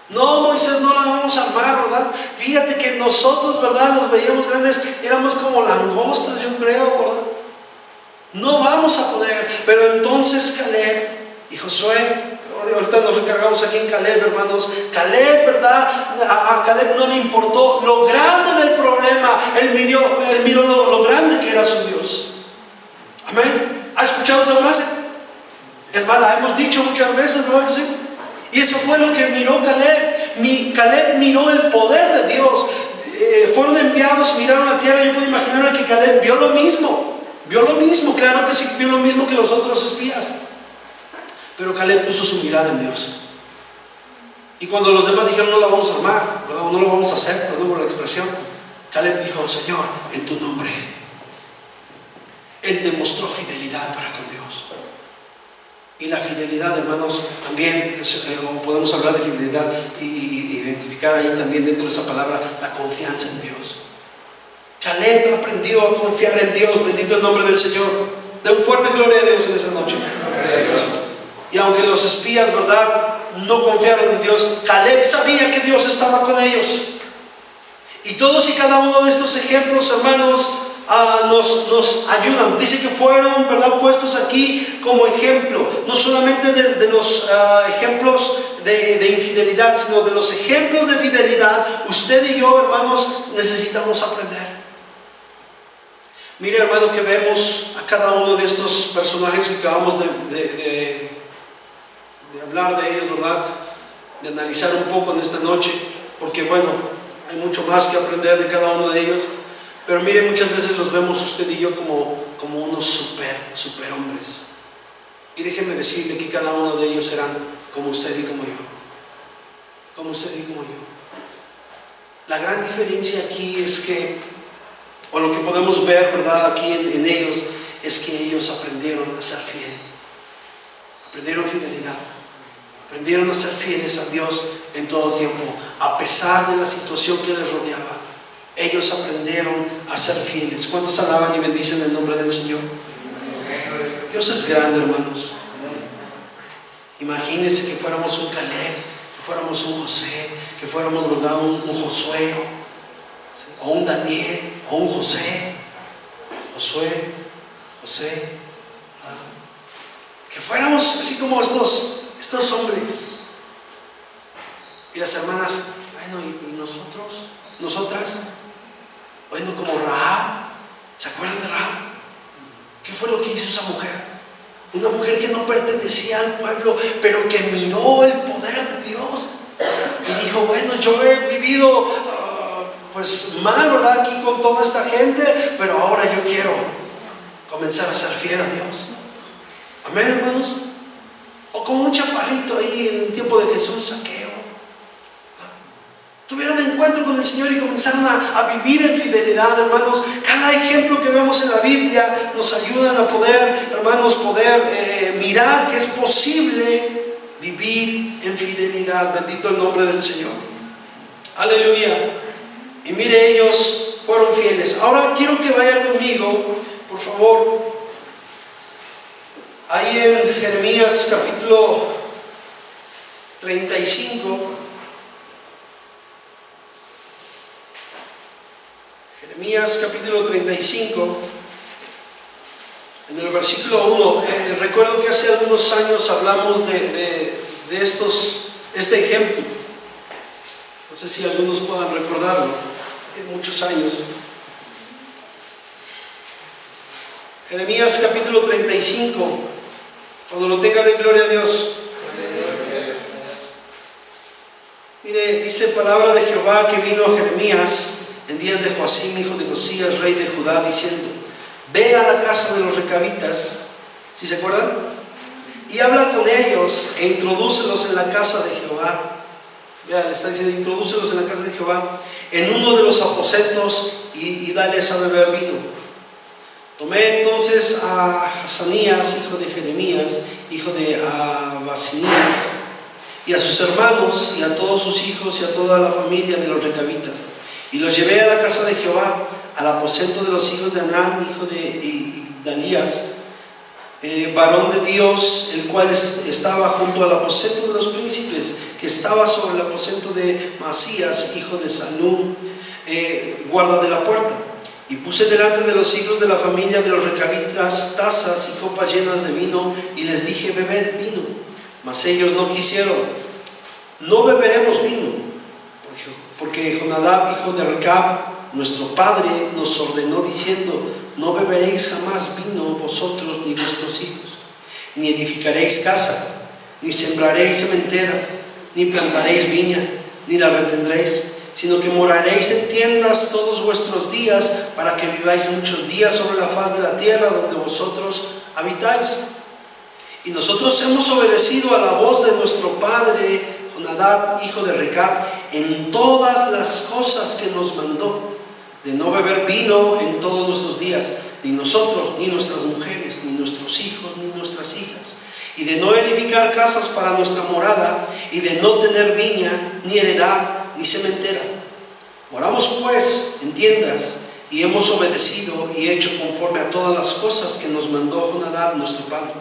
No, Moisés, no la vamos a armar, ¿verdad? Fíjate que nosotros, ¿verdad? Los veíamos grandes, éramos como langostas, yo creo, ¿verdad? No vamos a poder. Pero entonces Caleb y Josué, ahorita nos recargamos aquí en Caleb, hermanos. Caleb, ¿verdad? A Caleb no le importó lo grande del problema. Él miró lo grande que era su Dios. Amén. ¿Ha escuchado esa frase? Es más, la hemos dicho muchas veces, ¿verdad que sí? Y eso fue lo que miró Caleb. Caleb miró el poder de Dios. Fueron enviados, miraron la tierra. Yo puedo imaginar que Caleb vio lo mismo. Claro que sí, vio lo mismo que los otros espías. Pero Caleb puso su mirada en Dios. Y cuando los demás dijeron: no la vamos a armar, ¿verdad? No lo vamos a hacer, perdón por la expresión, Caleb dijo: Señor, en tu nombre. Él demostró fidelidad para con Dios. Y la fidelidad, hermanos, también podemos hablar de fidelidad y identificar ahí también dentro de esa palabra la confianza en Dios. Caleb aprendió a confiar en Dios. Bendito el nombre del Señor. De un fuerte gloria a Dios en esa noche. Y aunque los espías, ¿verdad?, no confiaron en Dios, Caleb sabía que Dios estaba con ellos. Y todos y cada uno de estos ejemplos, hermanos, nos ayudan. Dice que fueron, ¿verdad?, puestos aquí como ejemplo, no solamente de los ejemplos de infidelidad, sino de los ejemplos de fidelidad. Usted y yo, hermanos, necesitamos aprender. Mire, hermano, que vemos a cada uno de estos personajes que acabamos de hablar de ellos, ¿verdad?, de analizar un poco en esta noche, porque bueno, hay mucho más que aprender de cada uno de ellos. Pero mire, muchas veces los vemos usted y yo como unos super hombres. Y déjenme decirle que cada uno de ellos serán como usted y como yo. Como usted y como yo. La gran diferencia aquí es que, o lo que podemos ver, ¿verdad?, aquí en ellos, es que ellos aprendieron a ser fieles. Aprendieron fidelidad. Aprendieron a ser fieles a Dios en todo tiempo, a pesar de la situación que les rodeaba. Ellos aprendieron a ser fieles. ¿Cuántos alaban y bendicen el nombre del Señor? Dios es grande, hermanos. Imagínense que fuéramos un Caleb, que fuéramos un José, que fuéramos, ¿verdad?, un Josué, ¿sí?, o un Daniel, o un José, ¿verdad? Que fuéramos así como estos hombres. Y las hermanas: bueno, ¿y nosotras? Bueno, como Rahab. ¿Se acuerdan de Rahab? ¿Qué fue lo que hizo esa mujer? Una mujer que no pertenecía al pueblo, pero que miró el poder de Dios y dijo: bueno, yo he vivido pues mal, ¿verdad?, aquí con toda esta gente, pero ahora yo quiero comenzar a ser fiel a Dios. Amén, hermanos. O como un chaparrito ahí en el tiempo de Jesús, Zaqueo. Tuvieron encuentro con el Señor y comenzaron a vivir en fidelidad, hermanos. Cada ejemplo que vemos en la Biblia nos ayudan a poder, hermanos, mirar que es posible vivir en fidelidad. Bendito el nombre del Señor. Aleluya. Y mire, ellos fueron fieles. Ahora quiero que vaya conmigo, por favor, ahí en Jeremías capítulo 35. Jeremías capítulo 35, en el versículo 1. Recuerdo que hace algunos años hablamos de este ejemplo. No sé si algunos puedan recordarlo, muchos años. Jeremías capítulo 35, cuando lo tenga, de gloria a Dios. Mire, dice palabra de Jehová que vino a Jeremías en días de Joacim, hijo de Josías, rey de Judá, diciendo: ve a la casa de los recabitas, ¿sí se acuerdan?, y habla con ellos e introdúcelos en la casa de Jehová. Vea, le está diciendo: introdúcelos en la casa de Jehová, en uno de los aposentos, y dales a beber vino. Tomé entonces a Hazanías, hijo de Jeremías, hijo de Abasinías, y a sus hermanos, y a todos sus hijos, y a toda la familia de los recabitas, y los llevé a la casa de Jehová, al aposento de los hijos de Anán, hijo de Igdalías, varón de Dios, el cual estaba junto al aposento de los príncipes, que estaba sobre el aposento de Masías, hijo de Salum, guarda de la puerta. Y puse delante de los hijos de la familia de los recabitas tazas y copas llenas de vino, y les dije: bebed vino. Mas ellos no quisieron. No beberemos vino, porque Jonadab, hijo de Recab, nuestro padre, nos ordenó diciendo: no beberéis jamás vino vosotros ni vuestros hijos, ni edificaréis casa, ni sembraréis sementera, ni plantaréis viña, ni la retendréis, sino que moraréis en tiendas todos vuestros días, para que viváis muchos días sobre la faz de la tierra donde vosotros habitáis. Y nosotros hemos obedecido a la voz de nuestro padre Jonadab, hijo de Recab, en todas las cosas que nos mandó, de no beber vino en todos nuestros días, ni nosotros, ni nuestras mujeres, ni nuestros hijos, ni nuestras hijas, y de no edificar casas para nuestra morada, y de no tener viña, ni heredad, ni cementera. Moramos pues en tiendas, y hemos obedecido y hecho conforme a todas las cosas que nos mandó Jonadab nuestro padre.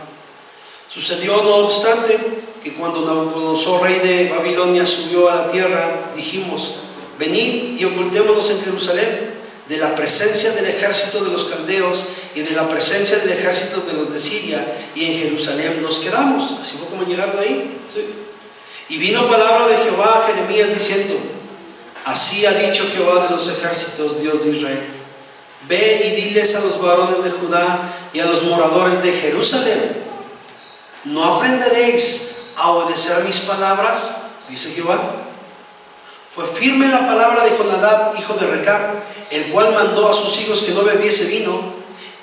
Sucedió no obstante que cuando Nabucodonosor, rey de Babilonia, subió a la tierra, dijimos: venid y ocultémonos en Jerusalén de la presencia del ejército de los caldeos y de la presencia del ejército de los de Siria, y en Jerusalén nos quedamos. Así fue como llegaron ahí, ¿sí? Y vino palabra de Jehová a Jeremías diciendo: así ha dicho Jehová de los ejércitos, Dios de Israel: ve y diles a los varones de Judá y a los moradores de Jerusalén: ¿no aprenderéis a obedecer mis palabras? Dice Jehová. Fue firme la palabra de Jonadab, hijo de Recab, el cual mandó a sus hijos que no bebiese vino,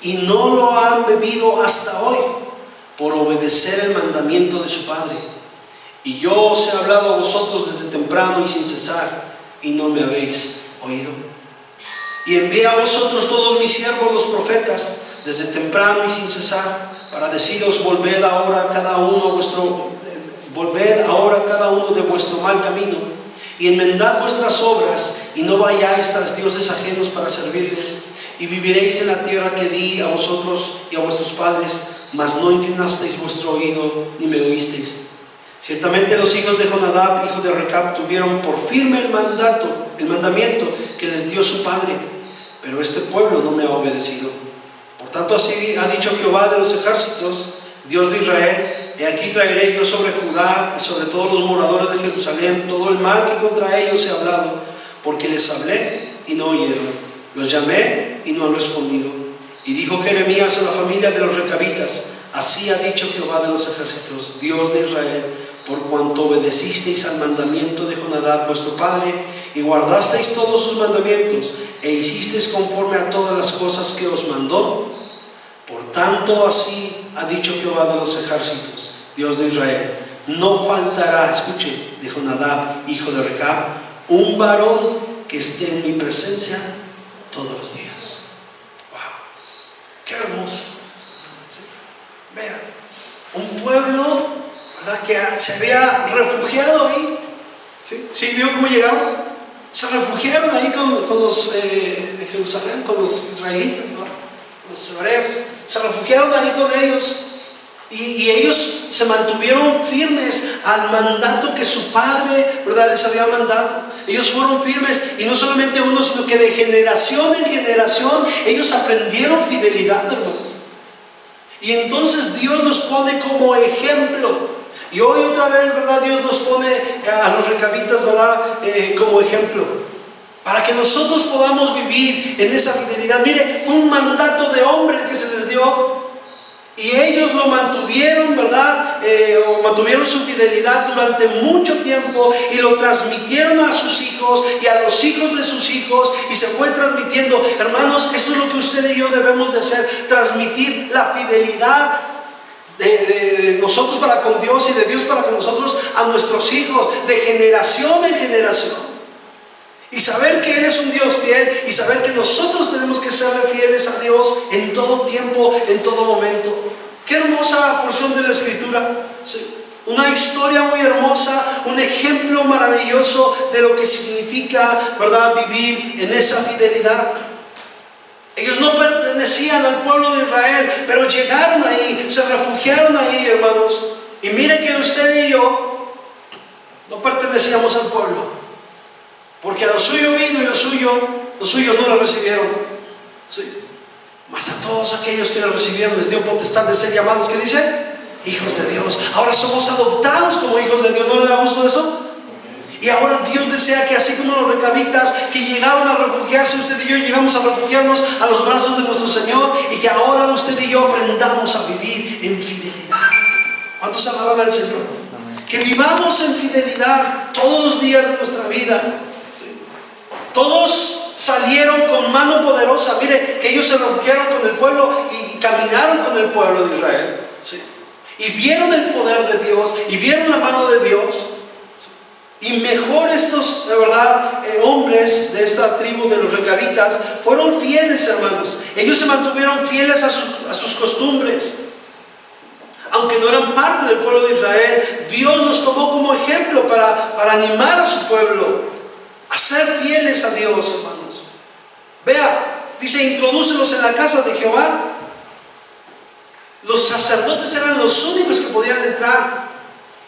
y no lo han bebido hasta hoy, por obedecer el mandamiento de su padre. Y yo os he hablado a vosotros desde temprano y sin cesar, y no me habéis oído. Y envié a vosotros todos mis siervos los profetas, desde temprano y sin cesar, para deciros: volved ahora cada uno de vuestro mal camino, y enmendad vuestras obras, y no vayáis tras dioses ajenos para servirles, y viviréis en la tierra que di a vosotros y a vuestros padres, mas no inclinasteis vuestro oído, ni me oísteis. Ciertamente los hijos de Jonadab, hijo de Recab, tuvieron por firme el mandamiento que les dio su padre, pero este pueblo no me ha obedecido. Por tanto, así ha dicho Jehová de los ejércitos, Dios de Israel: he aquí traeré yo sobre Judá y sobre todos los moradores de Jerusalén todo el mal que contra ellos he hablado, porque les hablé y no oyeron, los llamé y no han respondido. Y dijo Jeremías a la familia de los recabitas: así ha dicho Jehová de los ejércitos, Dios de Israel: por cuanto obedecisteis al mandamiento de Jonadab vuestro padre, y guardasteis todos sus mandamientos, e hicisteis conforme a todas las cosas que os mandó, por tanto así ha dicho Jehová de los ejércitos, Dios de Israel: no faltará, escuche, de Jonadab, hijo de Recab, un varón que esté en mi presencia todos los días. Wow, qué hermoso. ¿Sí? Vean, un pueblo, ¿verdad?, que se había refugiado ahí. ¿Sí? ¿Sí vio cómo llegaron? Se refugiaron ahí con los de Jerusalén, con los israelitas, ¿no? Los hebreos. Se refugiaron ahí con ellos, y ellos se mantuvieron firmes al mandato que su padre, ¿verdad?, les había mandado. Ellos fueron firmes, y no solamente uno, sino que de generación en generación ellos aprendieron fidelidad, hermanos. Y entonces Dios los pone como ejemplo. Y hoy otra vez, ¿verdad?, Dios nos pone a los recabitas, ¿verdad?, como ejemplo, para que nosotros podamos vivir en esa fidelidad. Mire, fue un mandato de hombre el que se les dio, y ellos lo mantuvieron, ¿verdad?, o mantuvieron su fidelidad durante mucho tiempo, y lo transmitieron a sus hijos y a los hijos de sus hijos, y se fue transmitiendo. Hermanos, esto es lo que usted y yo debemos de hacer: transmitir la fidelidad de nosotros para con Dios y de Dios para con nosotros a nuestros hijos, de generación en generación. Y saber que Él es un Dios fiel y saber que nosotros tenemos que serle fieles a Dios en todo tiempo, en todo momento. Qué hermosa porción de la Escritura. Sí. Una historia muy hermosa, un ejemplo maravilloso de lo que significa, ¿verdad?, vivir en esa fidelidad. Ellos no pertenecían al pueblo de Israel, pero llegaron ahí, se refugiaron ahí, hermanos. Y miren que usted y yo no pertenecíamos al pueblo, porque a lo suyo vino y los suyos no lo recibieron. Sí. Mas a todos aquellos que lo recibieron les dio potestad de ser llamados, ¿qué dice? Hijos de Dios. Ahora somos adoptados como hijos de Dios. ¿No le da gusto eso? Y ahora Dios desea que así como los recabitas que llegaron a refugiarse, usted y yo llegamos a refugiarnos a los brazos de nuestro Señor, y que ahora usted y yo aprendamos a vivir en fidelidad. ¿Cuántos alaban al Señor? Que vivamos en fidelidad todos los días de nuestra vida. ¿Sí? Todos salieron con mano poderosa. Mire que ellos se refugiaron con el pueblo y caminaron con el pueblo de Israel. ¿Sí? Y vieron el poder de Dios y vieron la mano de Dios. Y mejor estos, de verdad, hombres de esta tribu de los recabitas fueron fieles, hermanos. Ellos se mantuvieron fieles a sus costumbres. Aunque no eran parte del pueblo de Israel, Dios los tomó como ejemplo para animar a su pueblo a ser fieles a Dios, hermanos. Vea, dice, introdúcelos en la casa de Jehová. Los sacerdotes eran los únicos que podían entrar,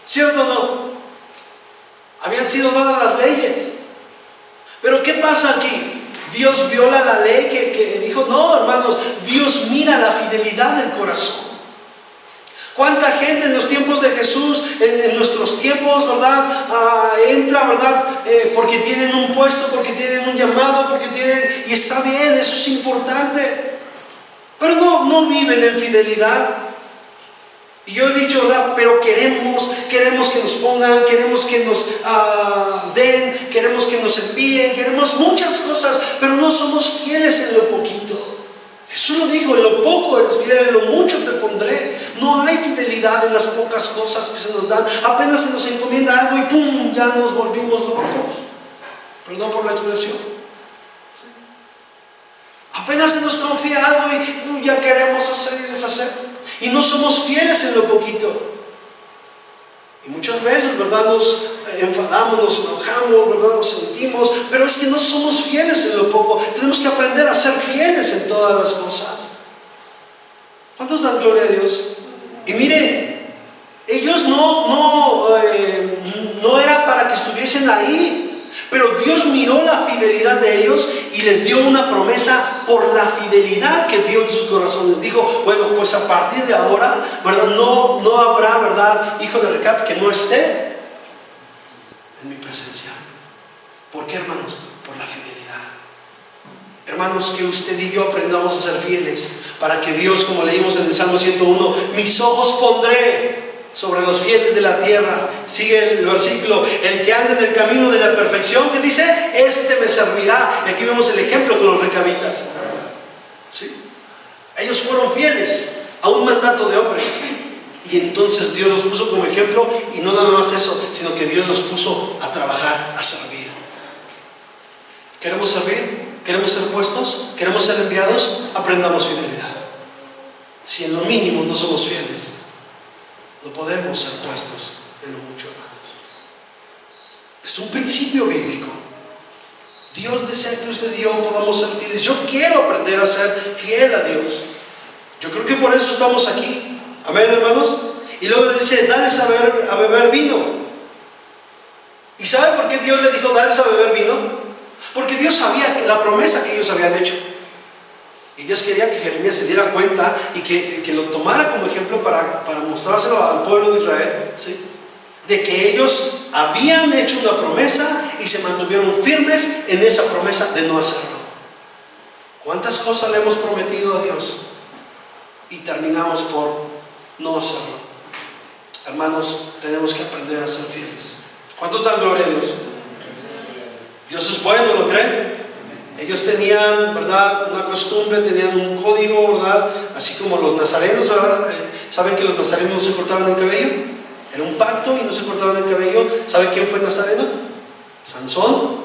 ¿cierto o no? Habían sido dadas las leyes. Pero ¿qué pasa aquí? Dios viola la ley que dijo, no, hermanos, Dios mira la fidelidad del corazón. ¿Cuánta gente en los tiempos de Jesús, en nuestros tiempos, verdad, entra, verdad, porque tienen un puesto, porque tienen un llamado, porque tienen, y está bien, eso es importante, pero no viven en fidelidad? Y yo he dicho, ¿verdad?, pero queremos que nos pongan, queremos que nos den, queremos que nos envíen, queremos muchas cosas, pero no somos fieles en lo poquito. Jesús lo dijo, en lo poco eres fiel, en lo mucho te pondré. No hay fidelidad en las pocas cosas que se nos dan. Apenas se nos encomienda algo y ¡pum!, ya nos volvimos locos. Perdón por la expresión. ¿Sí? Apenas se nos confía algo y ya queremos hacer y deshacer. Y no somos fieles en lo poquito. Y muchas veces, ¿verdad?, nos enfadamos, nos enojamos, ¿verdad?, nos sentimos, pero es que no somos fieles en lo poco. Tenemos que aprender a ser fieles en todas las cosas. ¿Cuántos dan gloria a Dios? Y mire, ellos no era para que estuviesen ahí, pero Dios miró la fidelidad de ellos y les dio una promesa por la fidelidad que vio en sus corazones. Dijo, bueno, pues a partir de ahora, ¿verdad?, no habrá, ¿verdad?, hijo de Recab que no esté en mi presencia. ¿Por qué, hermanos? Por la fidelidad. Hermanos, que usted y yo aprendamos a ser fieles, para que Dios, como leímos en el Salmo 101, mis ojos pondré sobre los fieles de la tierra. Sigue el versículo, el que anda en el camino de la perfección, que dice, este me servirá. Y aquí vemos el ejemplo con los recabitas. ¿Sí? Ellos fueron fieles a un mandato de hombre, y entonces Dios los puso como ejemplo. Y no nada más eso, sino que Dios los puso a trabajar, a servir. ¿Queremos servir? ¿Queremos ser puestos? ¿Queremos ser enviados? Aprendamos fidelidad. Si en lo mínimo no somos fieles, no podemos ser puestos en lo mucho, hermanos. Es un principio bíblico. Dios desea que usted y yo podamos ser fieles. Yo quiero aprender a ser fiel a Dios. Yo creo que por eso estamos aquí. Amén, hermanos. Y luego le dice, dales a beber vino. ¿Y sabe por qué Dios le dijo, dales a beber vino? Porque Dios sabía la promesa que ellos habían hecho. Y Dios quería que Jeremías se diera cuenta y que lo tomara como ejemplo para mostrárselo al pueblo de Israel, ¿sí?, de que ellos habían hecho una promesa y se mantuvieron firmes en esa promesa de no hacerlo. ¿Cuántas cosas le hemos prometido a Dios y terminamos por no hacerlo? Hermanos, tenemos que aprender a ser fieles. ¿Cuántos dan gloria a Dios? Dios es bueno, ¿lo creen? Ellos tenían, ¿verdad?, una costumbre, tenían un código, ¿verdad?, así como los nazarenos, ¿verdad? ¿Saben que los nazarenos no se cortaban el cabello? Era un pacto y no se cortaban el cabello. ¿Saben quién fue nazareno? Sansón.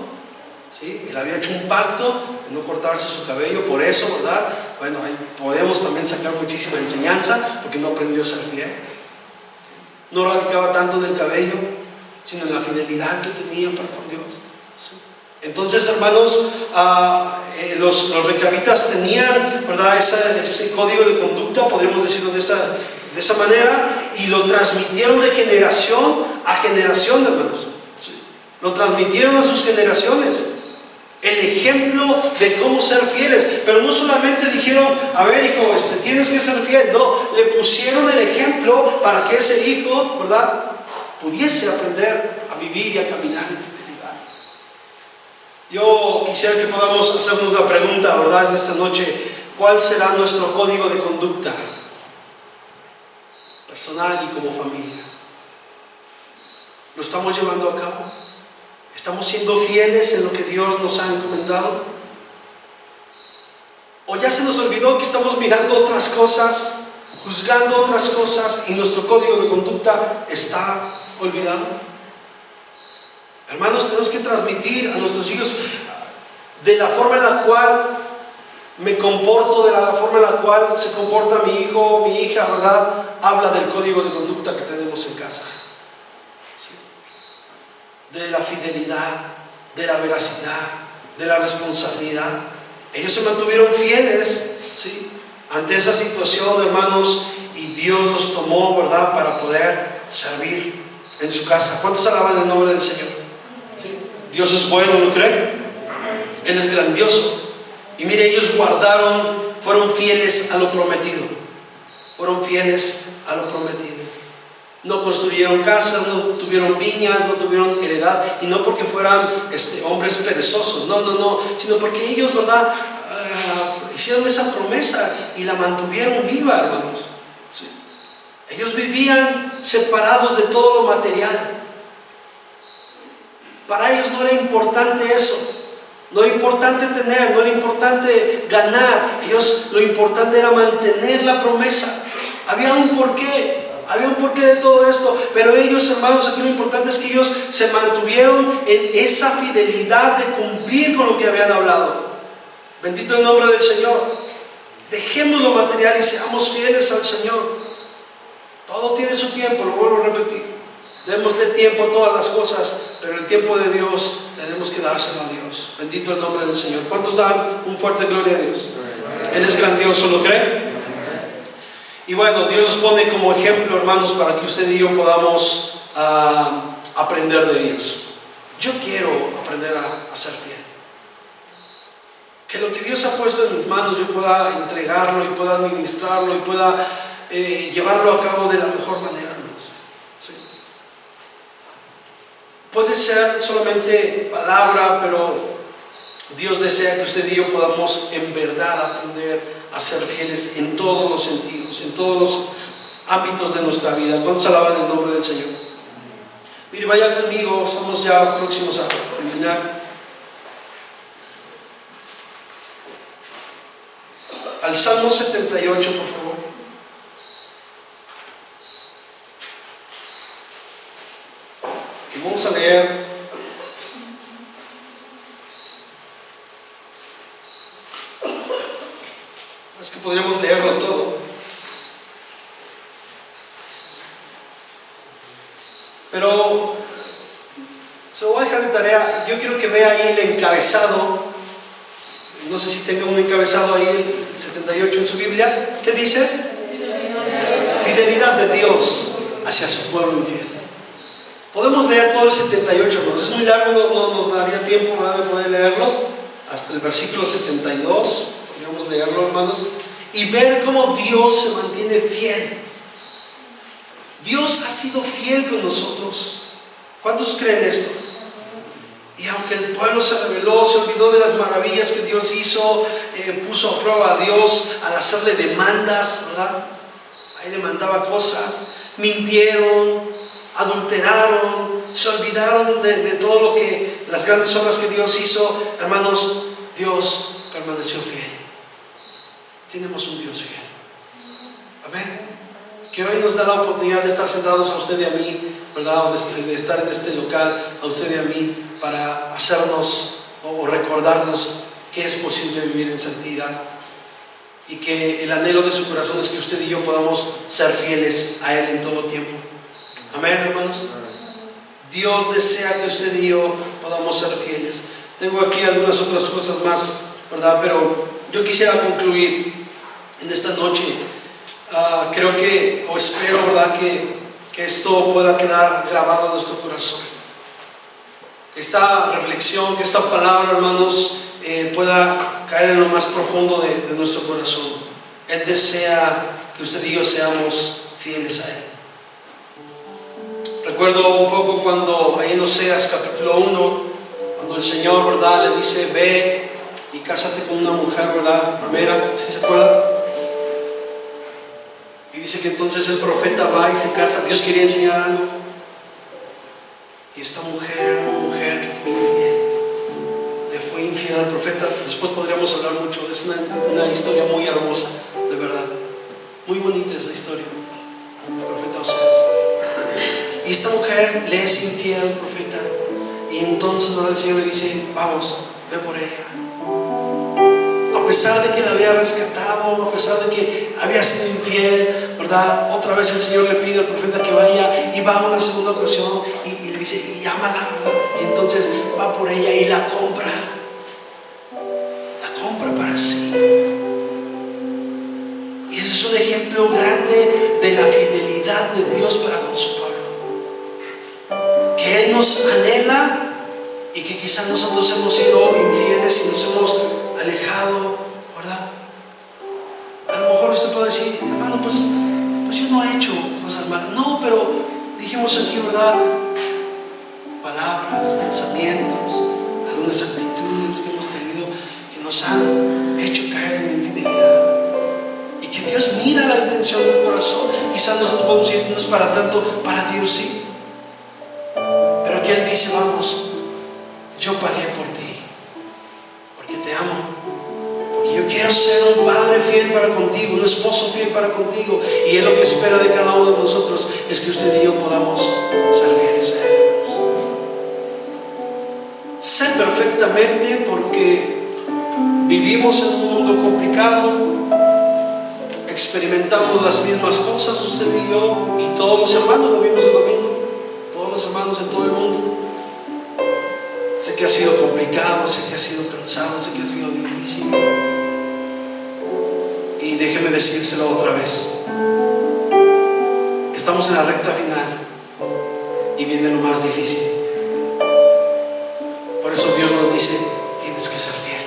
¿sí? Él había hecho un pacto de no cortarse su cabello, por eso, ¿verdad? Bueno, ahí podemos también sacar muchísima enseñanza, porque no aprendió a ser fiel. ¿Sí? No radicaba tanto en el cabello, sino en la fidelidad que tenía para con Dios. ¿Sí? Entonces, hermanos, los recabitas tenían, ¿verdad?, ese código de conducta, podríamos decirlo de esa manera, y lo transmitieron de generación a generación, hermanos. ¿Sí? Lo transmitieron a sus generaciones. El ejemplo de cómo ser fieles, pero no solamente dijeron, a ver hijo, tienes que ser fiel, no, le pusieron el ejemplo para que ese hijo, ¿verdad?, pudiese aprender a vivir y a caminar en fidelidad. Yo quisiera que podamos hacernos la pregunta, ¿verdad?, en esta noche, ¿cuál será nuestro código de conducta personal y como familia? ¿Lo estamos llevando a cabo? ¿Estamos siendo fieles en lo que Dios nos ha encomendado? ¿O ya se nos olvidó que estamos mirando otras cosas, juzgando otras cosas y nuestro código de conducta está olvidado? Hermanos, tenemos que transmitir a nuestros hijos de la forma en la cual me comporto, de la forma en la cual se comporta mi hijo o mi hija, ¿verdad? Habla del código de conducta que tenemos en casa. ¿Sí? De la fidelidad, de la veracidad, de la responsabilidad. Ellos se mantuvieron fieles, ¿sí?, ante esa situación, hermanos, y Dios los tomó, ¿verdad?, para poder servir en su casa. ¿Cuántos alaban el nombre del Señor? ¿Sí? Dios es bueno, ¿lo cree? Él es grandioso. Y mire, ellos guardaron, fueron fieles a lo prometido. Fueron fieles a lo prometido. No construyeron casas, no tuvieron viñas, no tuvieron heredad, y no porque fueran hombres perezosos, no, sino porque ellos, ¿verdad?, hicieron esa promesa y la mantuvieron viva, hermanos. ¿Sí? Ellos vivían separados de todo lo material. Para ellos no era importante eso, no era importante tener, no era importante ganar. Ellos, lo importante era mantener la promesa. Había un porqué de todo esto, pero ellos, hermanos, aquí lo importante es que ellos se mantuvieron en esa fidelidad de cumplir con lo que habían hablado. Bendito el nombre del Señor. Dejemos lo material y seamos fieles al Señor. Todo tiene su tiempo, lo vuelvo a repetir. Démosle tiempo a todas las cosas, pero el tiempo de Dios tenemos que dárselo a Dios. Bendito el nombre del Señor. ¿Cuántos dan un fuerte gloria a Dios? Él es grandioso, ¿lo cree? Y bueno, Dios nos pone como ejemplo, hermanos, para que usted y yo podamos aprender de ellos. Yo quiero aprender a ser fiel. Que lo que Dios ha puesto en mis manos yo pueda entregarlo y pueda administrarlo y pueda llevarlo a cabo de la mejor manera, hermanos. ¿Sí? Puede ser solamente palabra, pero Dios desea que usted y yo podamos en verdad aprender a ser fieles en todos los sentidos, en todos los ámbitos de nuestra vida. ¿Cuántos alaban el nombre del Señor? Mire, vaya conmigo, estamos ya próximos a terminar. Al Salmo 78, por favor. Y vamos a leer es que podríamos leerlo todo, pero se lo voy a dejar de tarea. Yo quiero que vea ahí el encabezado. No sé si tenga un encabezado ahí, el 78 en su Biblia. ¿Qué dice? Fidelidad de Dios hacia su pueblo infiel. Podemos leer todo el 78, pero es muy largo, no nos daría tiempo, ¿verdad?, de poder leerlo. Hasta el versículo 72, podríamos leerlo, hermanos, y ver cómo Dios se mantiene fiel. Dios ha sido fiel con nosotros. ¿Cuántos creen esto? Y aunque el pueblo se rebeló, se olvidó de las maravillas que Dios hizo, puso a prueba a Dios al hacerle demandas, ¿verdad? Ahí demandaba cosas, mintieron, adulteraron, se olvidaron de todo lo que, las grandes obras que Dios hizo. Hermanos, Dios permaneció fiel. Tenemos un Dios fiel. Amén. Que hoy nos da la oportunidad de estar sentados a usted y a mí, ¿verdad? De estar en este local, a usted y a mí, para hacernos o o recordarnos que es posible vivir en santidad y que el anhelo de su corazón es que usted y yo podamos ser fieles a Él en todo tiempo. Amén, hermanos. Dios desea que usted y yo podamos ser fieles. Tengo aquí algunas otras cosas más, ¿verdad? Pero yo quisiera concluir en esta noche. Creo que, o espero, ¿verdad?, que esto pueda quedar grabado en nuestro corazón. Esta reflexión, que esta palabra, hermanos, pueda caer en lo más profundo de nuestro corazón. Él desea que usted y yo seamos fieles a Él. Recuerdo un poco cuando ahí en Oseas capítulo 1, cuando el Señor, ¿verdad?, le dice: ve y cásate con una mujer, ¿verdad?, ramera, ¿sí se acuerda? Y dice que entonces el profeta va y se casa. Dios quería enseñar algo. Y esta mujer era una mujer que fue infiel. Le fue infiel al profeta. Después podríamos hablar mucho. Es una historia muy hermosa, de verdad. Muy bonita es la historia del profeta Oseas. Y esta mujer le es infiel al profeta. Y entonces, ¿verdad?, el Señor le dice: vamos, ve por ella. A pesar de que la había rescatado, a pesar de que había sido infiel, ¿verdad?, otra vez el Señor le pide al profeta que vaya, y va una segunda ocasión y le dice: y ámala, ¿verdad? Y entonces va por ella y la compra para sí. Y ese es un ejemplo grande de la fidelidad de Dios para con su pueblo, que Él nos anhela, y que quizás nosotros hemos sido infieles y nos hemos alejado, ¿verdad? A lo mejor usted puede decir: hermano, pues yo no he hecho cosas malas. No, pero dijimos aquí, ¿verdad?, palabras, pensamientos, algunas actitudes que hemos tenido que nos han hecho caer en infidelidad, y que Dios mira la intención del corazón. Quizás nosotros podemos decir: no es para tanto, para Dios sí, pero que Él dice: vamos, yo pagué por ti, porque te amo, porque yo quiero ser un padre fiel para contigo, un esposo fiel para contigo. Y Él lo que espera de cada uno de nosotros es que usted y yo podamos ser fieles a Él, hermanos. Sé perfectamente, porque vivimos en un mundo complicado, experimentamos las mismas cosas usted y yo, y todos los hermanos lo vimos el domingo, todos los hermanos en todo el mundo. Sé que ha sido complicado, sé que ha sido cansado, sé que ha sido difícil. Y déjeme decírselo otra vez: estamos en la recta final y viene lo más difícil. Por eso Dios nos dice: tienes que ser fiel,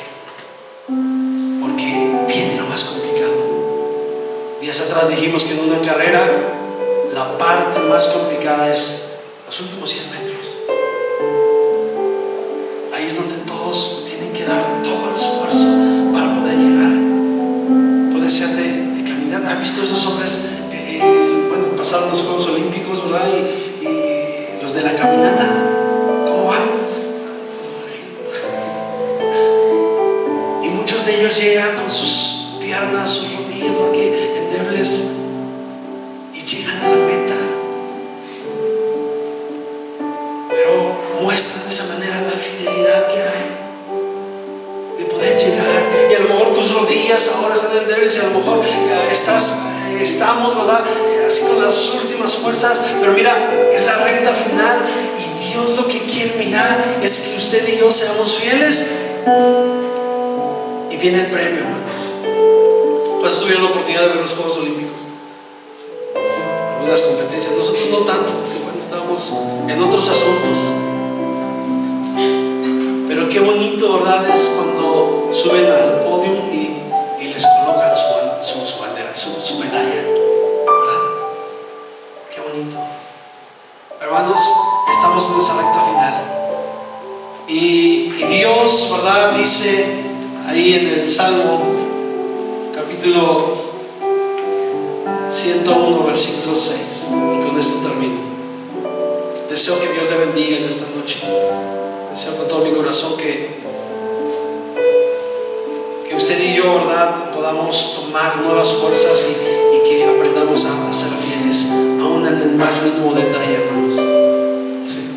porque viene lo más complicado. Días atrás dijimos que en una carrera la parte más complicada es los últimos 100 metros. Ahí es donde todos tienen que dar todo el esfuerzo para poder llegar. Puede ser de caminar. ¿Ha visto esos hombres? Bueno, pasaron los Juegos Olímpicos, ¿verdad? Y los de la caminata, ¿cómo van? Y muchos de ellos llegan con sus piernas, sus rodillas, ¿no?, que endebles, y llegan a la meta. Pero muestran de esa manera la fidelidad que hay de poder llegar. Y a lo mejor tus rodillas ahora están endebles, y a lo mejor estamos, ¿verdad?, así con las últimas fuerzas. Pero mira, es la recta final, y Dios lo que quiere mirar es que usted y yo seamos fieles, y viene el premio, hermanos. Pues tuvieron la oportunidad de ver los Juegos Olímpicos, algunas competencias. Nosotros no tanto, porque bueno, estábamos en otros asuntos. Pero qué bonito, ¿verdad?, es cuando suben al podio y les colocan su bandera, su medalla, ¿verdad? Qué bonito. Hermanos, estamos en esa recta final. Y Dios, ¿verdad?, dice ahí en el Salmo capítulo 101, versículo 6, y con esto termino. Deseo que Dios le bendiga en esta noche. Deseo con todo mi corazón que usted y yo, ¿verdad?, podamos tomar nuevas fuerzas y que aprendamos a ser fieles, aún en el más mínimo detalle, hermanos. Sí.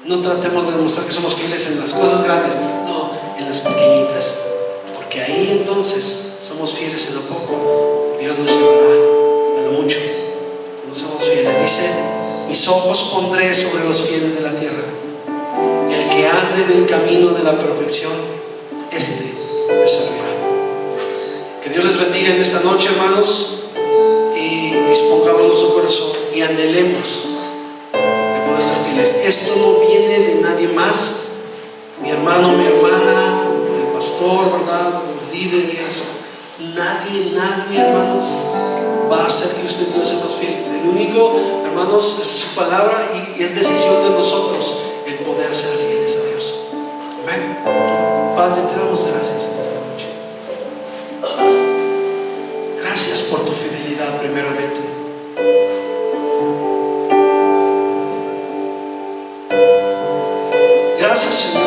No tratemos de demostrar que somos fieles en las cosas grandes, no, en las pequeñitas, porque ahí entonces somos fieles en lo poco, Dios nos llevará a lo mucho. Cuando somos fieles, dice: mis ojos pondré sobre los fieles de la tierra, el que ande en el camino de la perfección, este me servirá. Que Dios les bendiga en esta noche, hermanos, y dispongamos nuestro corazón y anhelemos el poder ser fieles. Esto no viene de nadie más, mi hermano, mi hermana, el pastor, ¿verdad?, los líderes, nadie, hermanos, va a hacer que usted y yo seamos fieles. El único, hermanos, es su palabra y es decisión de nosotros el poder ser fieles a Dios. Amén. Padre, te damos gracias en esta noche. Gracias por tu fidelidad primeramente. Gracias, Señor.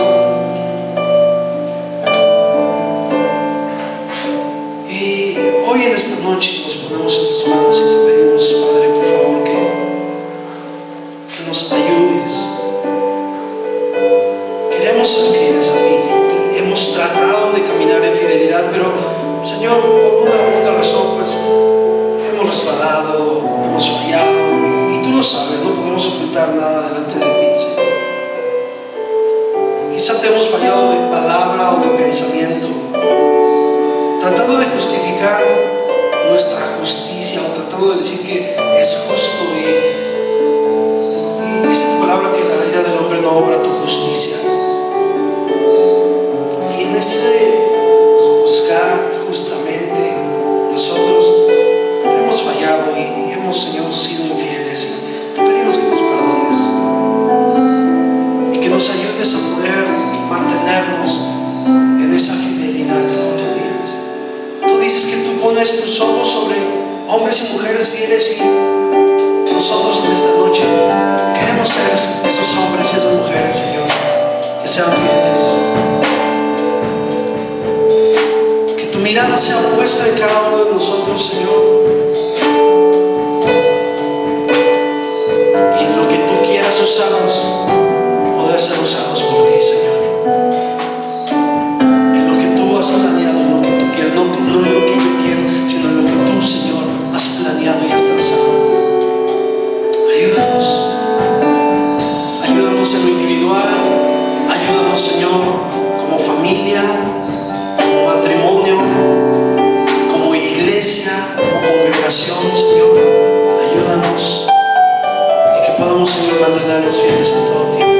Y hoy en esta noche nos ponemos en tus manos y te pedimos, Padre, por favor, que nos ayudes. Queremos ser fieles a ti. Hemos tratado de caminar en fidelidad, pero, Señor, por una u otra razón, pues hemos resbalado, hemos fallado, y tú lo sabes, no podemos ocultar nada delante de ti, Señor. Quizá te hemos fallado de palabra o de pensamiento, tratando de justificar nuestra justicia o tratando de decir que es justo, y dice tu palabra que la ira del hombre no obra tu justicia. Y en ese juzgar justamente, nosotros te hemos fallado y hemos, Señor, sido infieles, y te pedimos que nos perdones y que nos ayudes a poder mantenernos en esa fidelidad todos los días. Tú dices que tú pones tus ojos sobre hombres y mujeres fieles, y nosotros en esta noche queremos ser esos hombres y esas mujeres, Señor, que sean fieles. Que tu mirada sea puesta en cada uno de nosotros, Señor, y en lo que tú quieras usarnos, poder ser usados por ti, Señor. En lo que tú has planeado, en lo que tú quieres, no en lo que yo quiero, sino en lo que tú, Señor, has planeado y has trazado. Ayúdanos en lo individual, ayúdanos, Señor, como familia, como matrimonio, como iglesia, como congregación, Señor. Ayúdanos y que podamos, Señor, mantenernos fieles en todo tiempo.